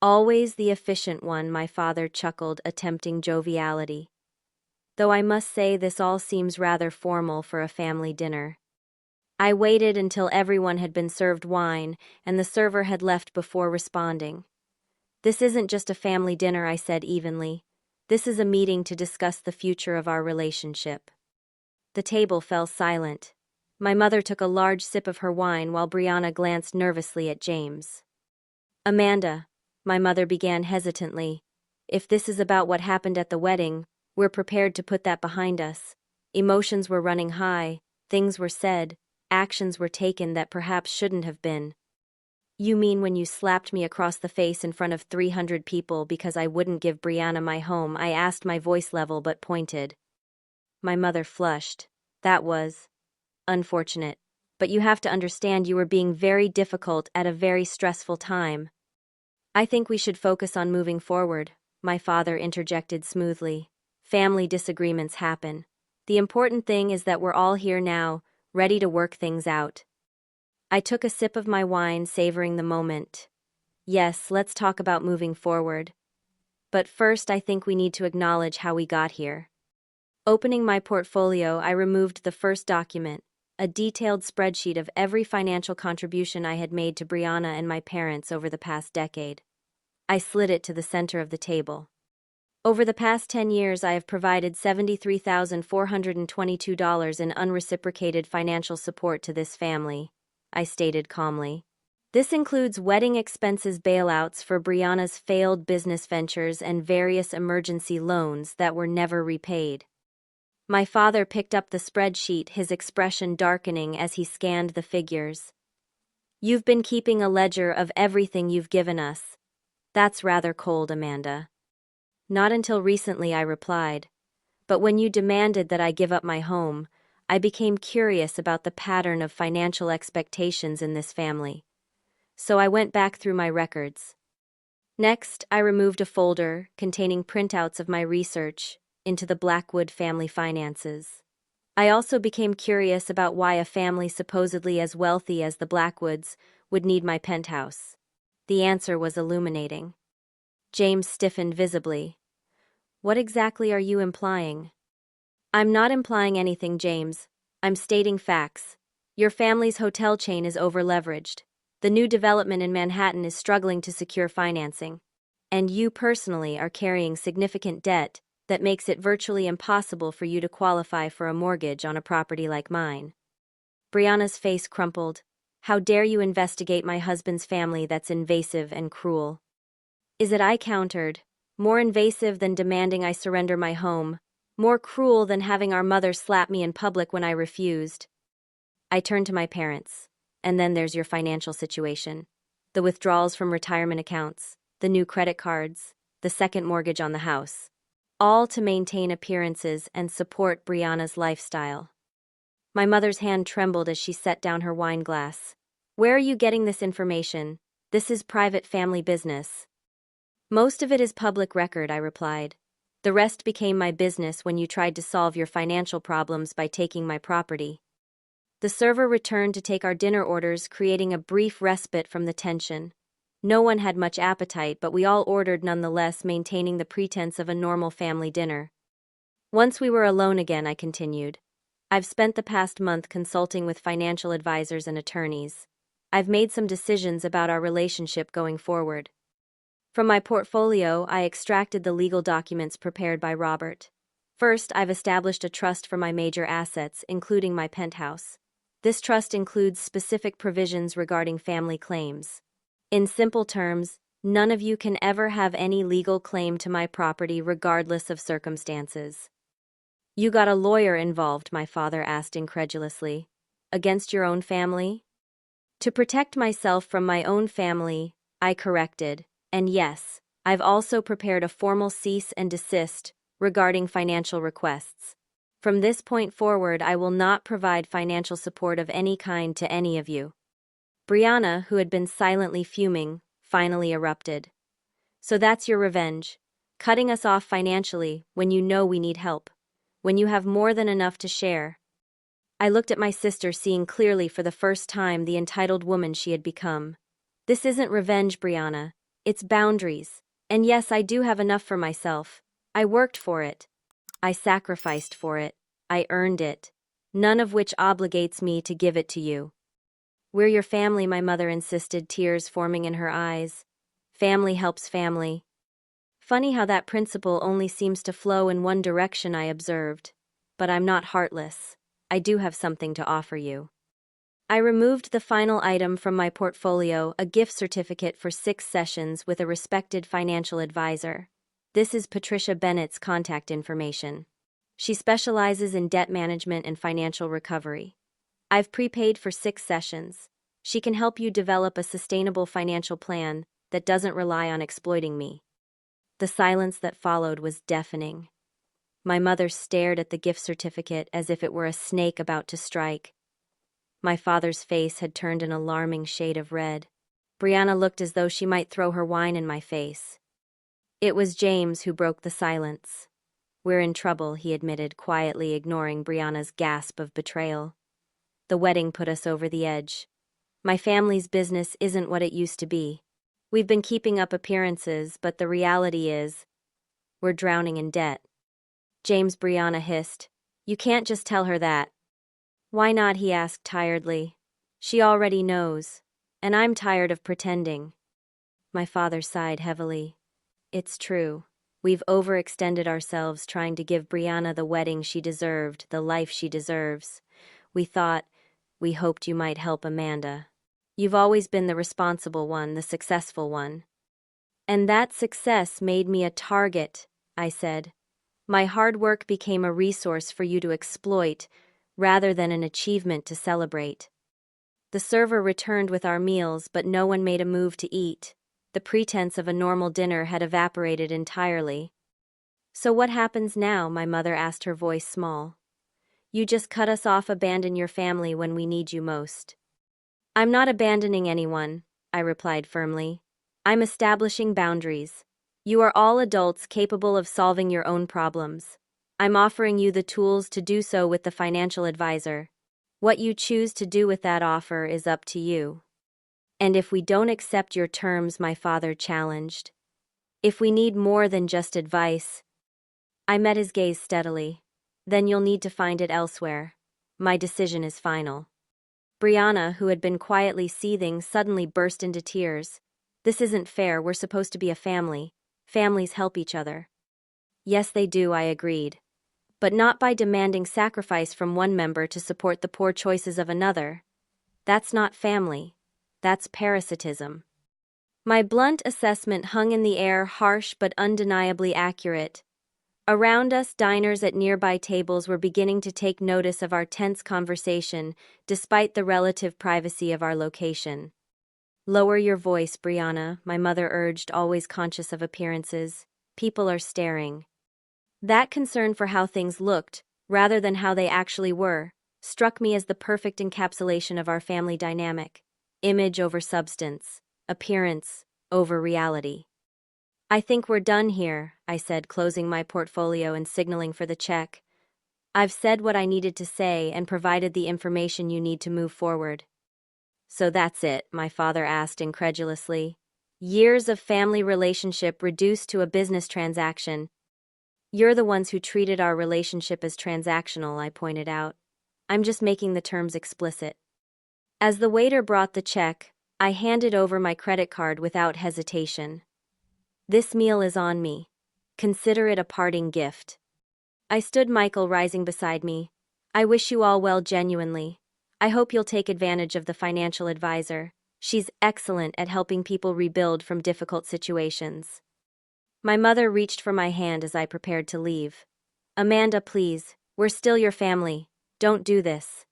A: Always the efficient one, my father chuckled, attempting joviality. Though I must say this all seems rather formal for a family dinner. I waited until everyone had been served wine and the server had left before responding. This isn't just a family dinner, I said evenly. This is a meeting to discuss the future of our relationship. The table fell silent. My mother took a large sip of her wine while Brianna glanced nervously at James. Amanda, my mother began hesitantly, if this is about what happened at the wedding, we're prepared to put that behind us. Emotions were running high, things were said, actions were taken that perhaps shouldn't have been. You mean when you slapped me across the face in front of 300 people because I wouldn't give Brianna my home? I asked, my voice level but pointed. My mother flushed. That was unfortunate. But you have to understand you were being very difficult at a very stressful time. I think we should focus on moving forward, my father interjected smoothly. Family disagreements happen. The important thing is that we're all here now, ready to work things out. I took a sip of my wine, savoring the moment. Yes, let's talk about moving forward. But first, I think we need to acknowledge how we got here. Opening my portfolio, I removed the first document, a detailed spreadsheet of every financial contribution I had made to Brianna and my parents over the past decade. I slid it to the center of the table. Over the past 10 years, I have provided $73,422 in unreciprocated financial support to this family, I stated calmly. This includes wedding expenses, bailouts for Brianna's failed business ventures, and various emergency loans that were never repaid. My father picked up the spreadsheet, his expression darkening as he scanned the figures. You've been keeping a ledger of everything you've given us. That's rather cold, Amanda. Not until recently, I replied. But when you demanded that I give up my home, I became curious about the pattern of financial expectations in this family. So I went back through my records. Next, I removed a folder containing printouts of my research into the Blackwood family finances. I also became curious about why a family supposedly as wealthy as the Blackwoods would need my penthouse. The answer was illuminating. James stiffened visibly. What exactly are you implying? I'm not implying anything, James. I'm stating facts. Your family's hotel chain is over-leveraged. The new development in Manhattan is struggling to secure financing. And you personally are carrying significant debt that makes it virtually impossible for you to qualify for a mortgage on a property like mine. Brianna's face crumpled. How dare you investigate my husband's family? That's invasive and cruel. Is it? I countered. More invasive than demanding I surrender my home. More cruel than having our mother slap me in public when I refused. I turned to my parents. And then there's your financial situation. The withdrawals from retirement accounts, the new credit cards, the second mortgage on the house. All to maintain appearances and support Brianna's lifestyle. My mother's hand trembled as she set down her wine glass. Where are you getting this information? This is private family business. Most of it is public record, I replied. The rest became my business when you tried to solve your financial problems by taking my property. The server returned to take our dinner orders, creating a brief respite from the tension. No one had much appetite, but we all ordered nonetheless, maintaining the pretense of a normal family dinner. Once we were alone again, I continued. I've spent the past month consulting with financial advisors and attorneys. I've made some decisions about our relationship going forward. From my portfolio, I extracted the legal documents prepared by Robert. First, I've established a trust for my major assets, including my penthouse. This trust includes specific provisions regarding family claims. In simple terms, none of you can ever have any legal claim to my property regardless of circumstances. You got a lawyer involved, my father asked incredulously. Against your own family? To protect myself from my own family, I corrected. And yes, I've also prepared a formal cease and desist regarding financial requests. From this point forward, I will not provide financial support of any kind to any of you. Brianna, who had been silently fuming, finally erupted. So that's your revenge, cutting us off financially when you know we need help, when you have more than enough to share. I looked at my sister, seeing clearly for the first time the entitled woman she had become. This isn't revenge, Brianna. It's boundaries. And yes, I do have enough for myself. I worked for it. I sacrificed for it. I earned it. None of which obligates me to give it to you. We're your family, my mother insisted, tears forming in her eyes. Family helps family. Funny how that principle only seems to flow in one direction, I observed. But I'm not heartless. I do have something to offer you. I removed the final item from my portfolio, a gift certificate for 6 sessions with a respected financial advisor. This is Patricia Bennett's contact information. She specializes in debt management and financial recovery. I've prepaid for 6 sessions. She can help you develop a sustainable financial plan that doesn't rely on exploiting me. The silence that followed was deafening. My mother stared at the gift certificate as if it were a snake about to strike. My father's face had turned an alarming shade of red. Brianna looked as though she might throw her wine in my face. It was James who broke the silence. We're in trouble, he admitted, quietly ignoring Brianna's gasp of betrayal. The wedding put us over the edge. My family's business isn't what it used to be. We've been keeping up appearances, but the reality is, we're drowning in debt. James, Brianna hissed. You can't just tell her that. Why not, he asked tiredly. She already knows, and I'm tired of pretending. My father sighed heavily. It's true. We've overextended ourselves trying to give Brianna the wedding she deserved, the life she deserves. We hoped you might help Amanda. You've always been the responsible one, the successful one. And that success made me a target, I said. My hard work became a resource for you to exploit, rather than an achievement to celebrate. The server returned with our meals, but no one made a move to eat. The pretense of a normal dinner had evaporated entirely. So what happens now? My mother asked, her voice small. You just cut us off, abandon your family when we need you most. I'm not abandoning anyone, I replied firmly. I'm establishing boundaries. You are all adults capable of solving your own problems. I'm offering you the tools to do so with the financial advisor. What you choose to do with that offer is up to you. And if we don't accept your terms, my father challenged. If we need more than just advice. I met his gaze steadily. Then you'll need to find it elsewhere. My decision is final. Brianna, who had been quietly seething, suddenly burst into tears. This isn't fair, we're supposed to be a family. Families help each other. Yes, they do, I agreed. But not by demanding sacrifice from one member to support the poor choices of another. That's not family. That's parasitism. My blunt assessment hung in the air, harsh but undeniably accurate. Around us, diners at nearby tables were beginning to take notice of our tense conversation, despite the relative privacy of our location. Lower your voice, Brianna, my mother urged, always conscious of appearances. People are staring. That concern for how things looked, rather than how they actually were, struck me as the perfect encapsulation of our family dynamic. Image over substance, appearance over reality. I think we're done here, I said, closing my portfolio and signaling for the check. I've said what I needed to say and provided the information you need to move forward. So that's it, my father asked incredulously. Years of family relationship reduced to a business transaction. You're the ones who treated our relationship as transactional, I pointed out. I'm just making the terms explicit. As the waiter brought the check, I handed over my credit card without hesitation. This meal is on me. Consider it a parting gift. I stood, Michael rising beside me. I wish you all well, genuinely. I hope you'll take advantage of the financial advisor. She's excellent at helping people rebuild from difficult situations. My mother reached for my hand as I prepared to leave. Amanda, please, We're still your family. Don't do this.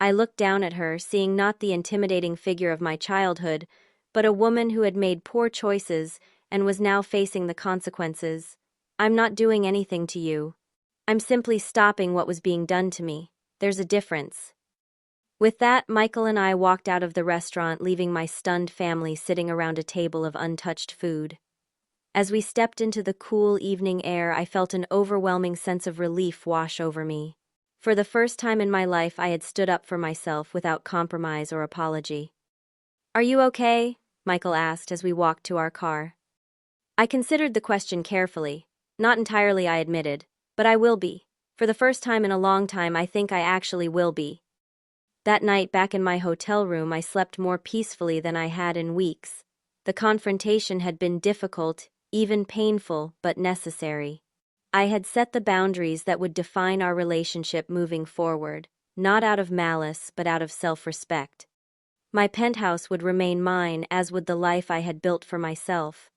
A: I looked down at her, seeing not the intimidating figure of my childhood, but a woman who had made poor choices and was now facing the consequences. I'm not doing anything to you. I'm simply stopping what was being done to me. There's a difference. With that, Michael and I walked out of the restaurant, leaving my stunned family sitting around a table of untouched food. As we stepped into the cool evening air, I felt an overwhelming sense of relief wash over me. For the first time in my life, I had stood up for myself without compromise or apology. Are you okay? Michael asked as we walked to our car. I considered the question carefully. Not entirely, I admitted, but I will be. For the first time in a long time, I think I actually will be. That night, back in my hotel room, I slept more peacefully than I had in weeks. The confrontation had been difficult, even painful, but necessary. I had set the boundaries that would define our relationship moving forward, not out of malice, but out of self-respect. My penthouse would remain mine, as would the life I had built for myself.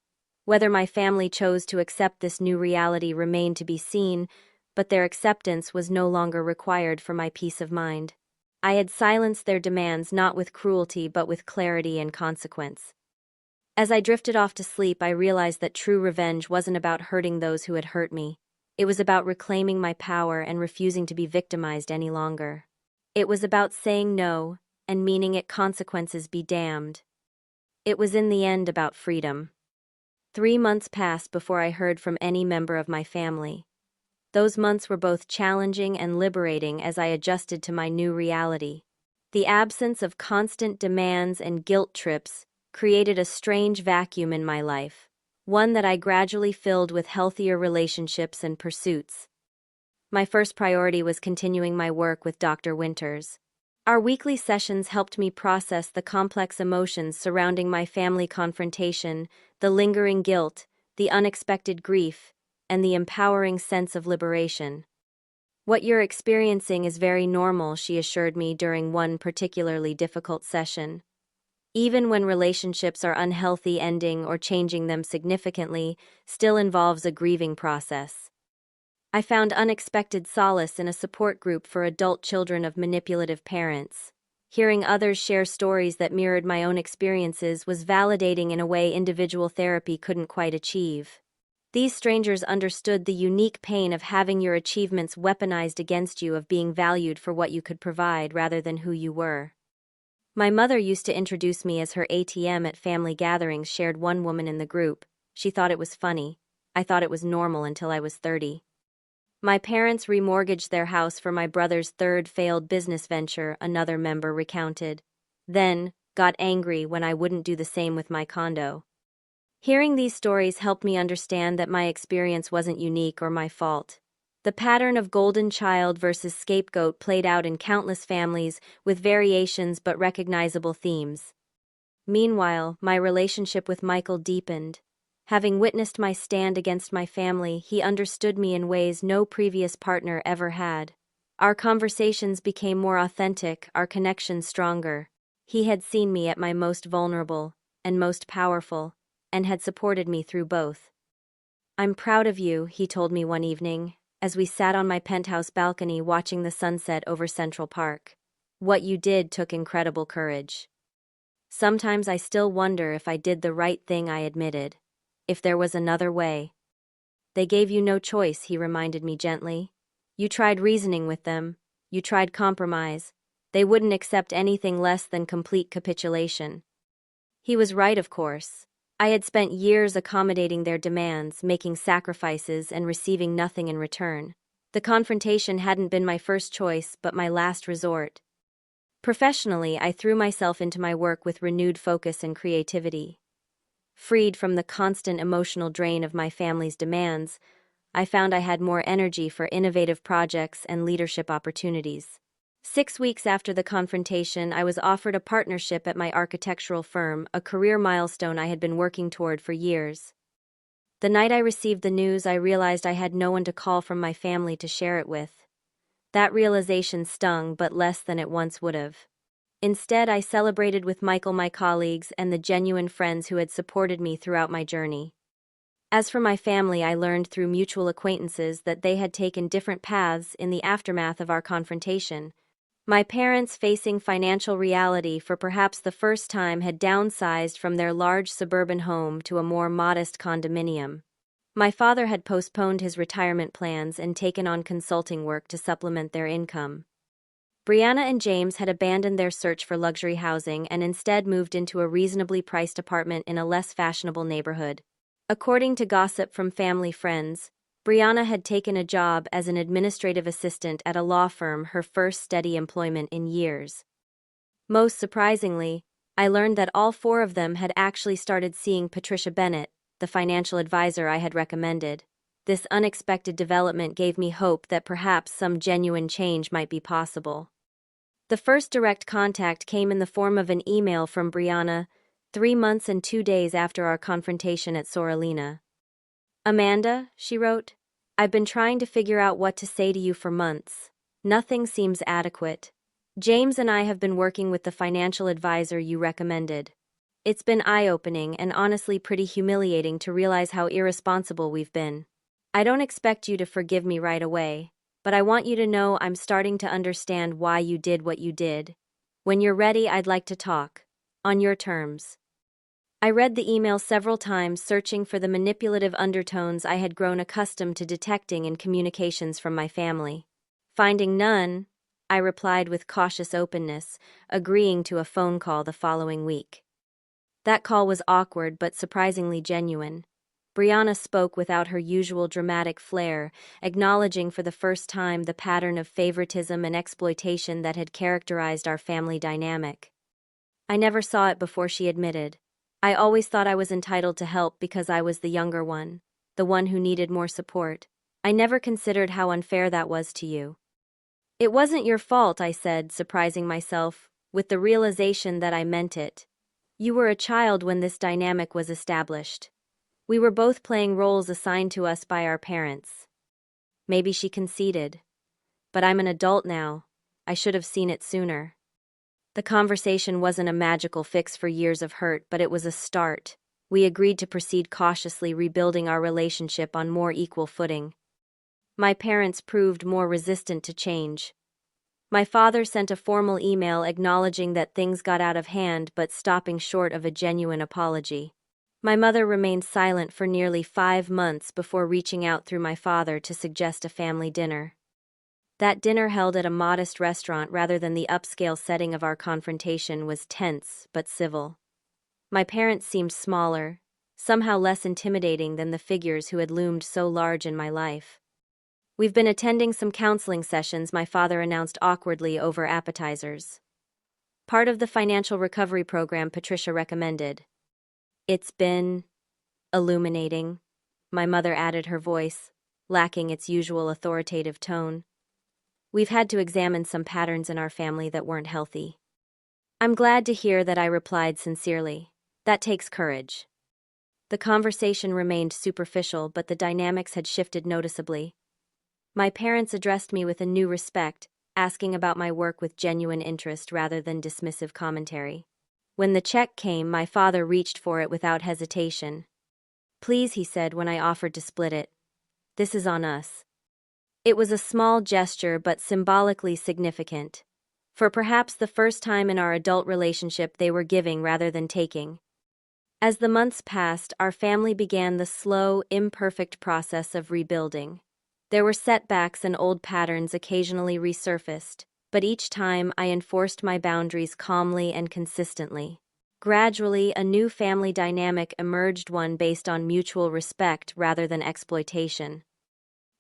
A: Whether my family chose to accept this new reality remained to be seen, but their acceptance was no longer required for my peace of mind. I had silenced their demands not with cruelty but with clarity and consequence. As I drifted off to sleep, I realized that true revenge wasn't about hurting those who had hurt me. It was about reclaiming my power and refusing to be victimized any longer. It was about saying no and meaning it, consequences be damned. It was in the end about freedom. 3 months passed before I heard from any member of my family. Those months were both challenging and liberating as I adjusted to my new reality. The absence of constant demands and guilt trips created a strange vacuum in my life, one that I gradually filled with healthier relationships and pursuits. My first priority was continuing my work with Dr. Winters. Our weekly sessions helped me process the complex emotions surrounding my family confrontation, the lingering guilt, the unexpected grief, and the empowering sense of liberation. What you're experiencing is very normal, she assured me during one particularly difficult session. Even when relationships are unhealthy, ending or changing them significantly still involves a grieving process. I found unexpected solace in a support group for adult children of manipulative parents. Hearing others share stories that mirrored my own experiences was validating in a way individual therapy couldn't quite achieve. These strangers understood the unique pain of having your achievements weaponized against you, of being valued for what you could provide rather than who you were. My mother used to introduce me as her ATM at family gatherings, shared one woman in the group. She thought it was funny. I thought it was normal until I was 30. My parents remortgaged their house for my brother's third failed business venture, another member recounted. Then, got angry when I wouldn't do the same with my condo. Hearing these stories helped me understand that my experience wasn't unique or my fault. The pattern of golden child versus scapegoat played out in countless families, with variations but recognizable themes. Meanwhile, my relationship with Michael deepened. Having witnessed my stand against my family, he understood me in ways no previous partner ever had. Our conversations became more authentic, our connection stronger. He had seen me at my most vulnerable and most powerful, and had supported me through both. I'm proud of you, he told me one evening, as we sat on my penthouse balcony watching the sunset over Central Park. What you did took incredible courage. Sometimes I still wonder if I did the right thing, I admitted. If there was another way. They gave you no choice, he reminded me gently. You tried reasoning with them. You tried compromise. They wouldn't accept anything less than complete capitulation. He was right, of course. I had spent years accommodating their demands, making sacrifices, and receiving nothing in return. The confrontation hadn't been my first choice, but my last resort. Professionally, I threw myself into my work with renewed focus and creativity. Freed from the constant emotional drain of my family's demands, I found I had more energy for innovative projects and leadership opportunities. 6 weeks after the confrontation, I was offered a partnership at my architectural firm, a career milestone I had been working toward for years. The night I received the news, I realized I had no one to call from my family to share it with. That realization stung, but less than it once would have. Instead, I celebrated with Michael, my colleagues, and the genuine friends who had supported me throughout my journey. As for my family, I learned through mutual acquaintances that they had taken different paths in the aftermath of our confrontation. My parents, facing financial reality for perhaps the first time, had downsized from their large suburban home to a more modest condominium. My father had postponed his retirement plans and taken on consulting work to supplement their income. Brianna and James had abandoned their search for luxury housing and instead moved into a reasonably priced apartment in a less fashionable neighborhood. According to gossip from family friends, Brianna had taken a job as an administrative assistant at a law firm, her first steady employment in years. Most surprisingly, I learned that all four of them had actually started seeing Patricia Bennett, the financial advisor I had recommended. This unexpected development gave me hope that perhaps some genuine change might be possible. The first direct contact came in the form of an email from Brianna, 3 months and 2 days after our confrontation at Soralina. "Amanda," she wrote, "I've been trying to figure out what to say to you for months. Nothing seems adequate. James and I have been working with the financial advisor you recommended. It's been eye-opening and honestly pretty humiliating to realize how irresponsible we've been. I don't expect you to forgive me right away, but I want you to know I'm starting to understand why you did what you did. When you're ready, I'd like to talk. On your terms." I read the email several times, searching for the manipulative undertones I had grown accustomed to detecting in communications from my family. Finding none, I replied with cautious openness, agreeing to a phone call the following week. That call was awkward but surprisingly genuine. Brianna spoke without her usual dramatic flair, acknowledging for the first time the pattern of favoritism and exploitation that had characterized our family dynamic. "I never saw it before," she admitted. "I always thought I was entitled to help because I was the younger one, the one who needed more support. I never considered how unfair that was to you." "It wasn't your fault," I said, surprising myself, with the realization that I meant it. "You were a child when this dynamic was established. We were both playing roles assigned to us by our parents." Maybe she conceded. But I'm an adult now. I should have seen it sooner. The conversation wasn't a magical fix for years of hurt, but it was a start. We agreed to proceed cautiously, rebuilding our relationship on more equal footing. My parents proved more resistant to change. My father sent a formal email acknowledging that things got out of hand but stopping short of a genuine apology. My mother remained silent for nearly 5 months before reaching out through my father to suggest a family dinner. That dinner, held at a modest restaurant rather than the upscale setting of our confrontation, was tense but civil. My parents seemed smaller, somehow less intimidating than the figures who had loomed so large in my life. "We've been attending some counseling sessions," my father announced awkwardly over appetizers. "Part of the financial recovery program Patricia recommended." "It's been illuminating," my mother added, her voice lacking its usual authoritative tone. "We've had to examine some patterns in our family that weren't healthy." "I'm glad to hear that," I replied sincerely. "That takes courage." The conversation remained superficial, but the dynamics had shifted noticeably. My parents addressed me with a new respect, asking about my work with genuine interest rather than dismissive commentary. When the check came, my father reached for it without hesitation. "Please," he said when I offered to split it. "This is on us." It was a small gesture but symbolically significant. For perhaps the first time in our adult relationship, they were giving rather than taking. As the months passed, our family began the slow, imperfect process of rebuilding. There were setbacks and old patterns occasionally resurfaced, but each time I enforced my boundaries calmly and consistently. Gradually, a new family dynamic emerged, one based on mutual respect rather than exploitation.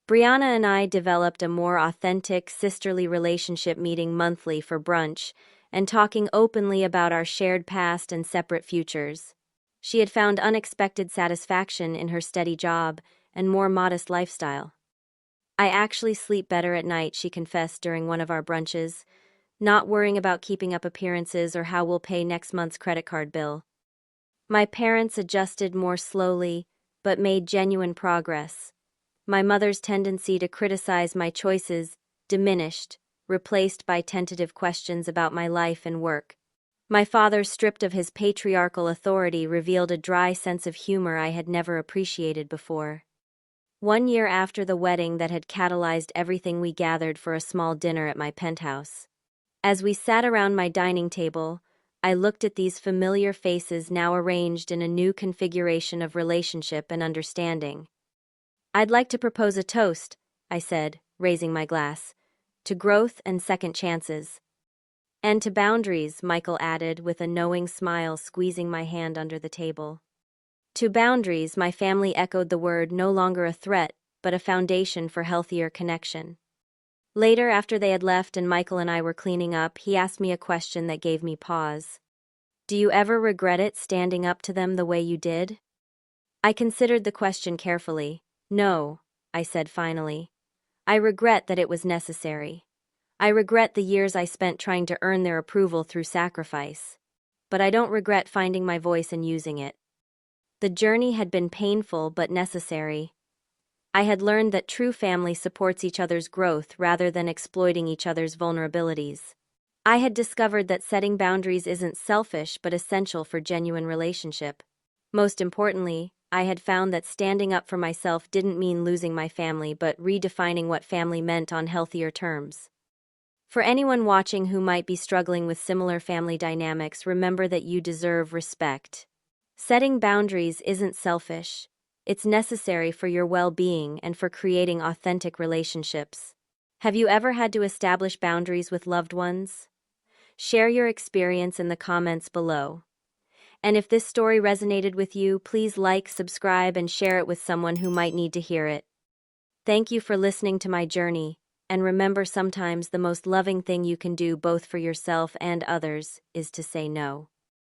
A: Brianna and I developed a more authentic, sisterly relationship, meeting monthly for brunch and talking openly about our shared past and separate futures. She had found unexpected satisfaction in her steady job and more modest lifestyle. "I actually sleep better at night," she confessed during one of our brunches, "not worrying about keeping up appearances or how we'll pay next month's credit card bill." My parents adjusted more slowly, but made genuine progress. My mother's tendency to criticize my choices diminished, replaced by tentative questions about my life and work. My father, stripped of his patriarchal authority, revealed a dry sense of humor I had never appreciated before. 1 year after the wedding that had catalyzed everything, we gathered for a small dinner at my penthouse. As we sat around my dining table, I looked at these familiar faces now arranged in a new configuration of relationship and understanding. "I'd like to propose a toast," I said, raising my glass. "To growth and second chances." "And to boundaries," Michael added with a knowing smile, squeezing my hand under the table. "To boundaries," my family echoed the word, no longer a threat, but a foundation for healthier connection. Later, after they had left and Michael and I were cleaning up, he asked me a question that gave me pause. "Do you ever regret it, standing up to them the way you did?" I considered the question carefully. "No," I said finally. "I regret that it was necessary. I regret the years I spent trying to earn their approval through sacrifice. But I don't regret finding my voice and using it. The journey had been painful but necessary. I had learned that true family supports each other's growth rather than exploiting each other's vulnerabilities. I had discovered that setting boundaries isn't selfish but essential for genuine relationship. Most importantly, I had found that standing up for myself didn't mean losing my family but redefining what family meant on healthier terms. For anyone watching who might be struggling with similar family dynamics, remember that you deserve respect. Setting boundaries isn't selfish. It's necessary for your well-being and for creating authentic relationships. Have you ever had to establish boundaries with loved ones? Share your experience in the comments below. And if this story resonated with you, please like, subscribe, and share it with someone who might need to hear it. Thank you for listening to my journey. And remember, sometimes the most loving thing you can do, both for yourself and others, is to say no.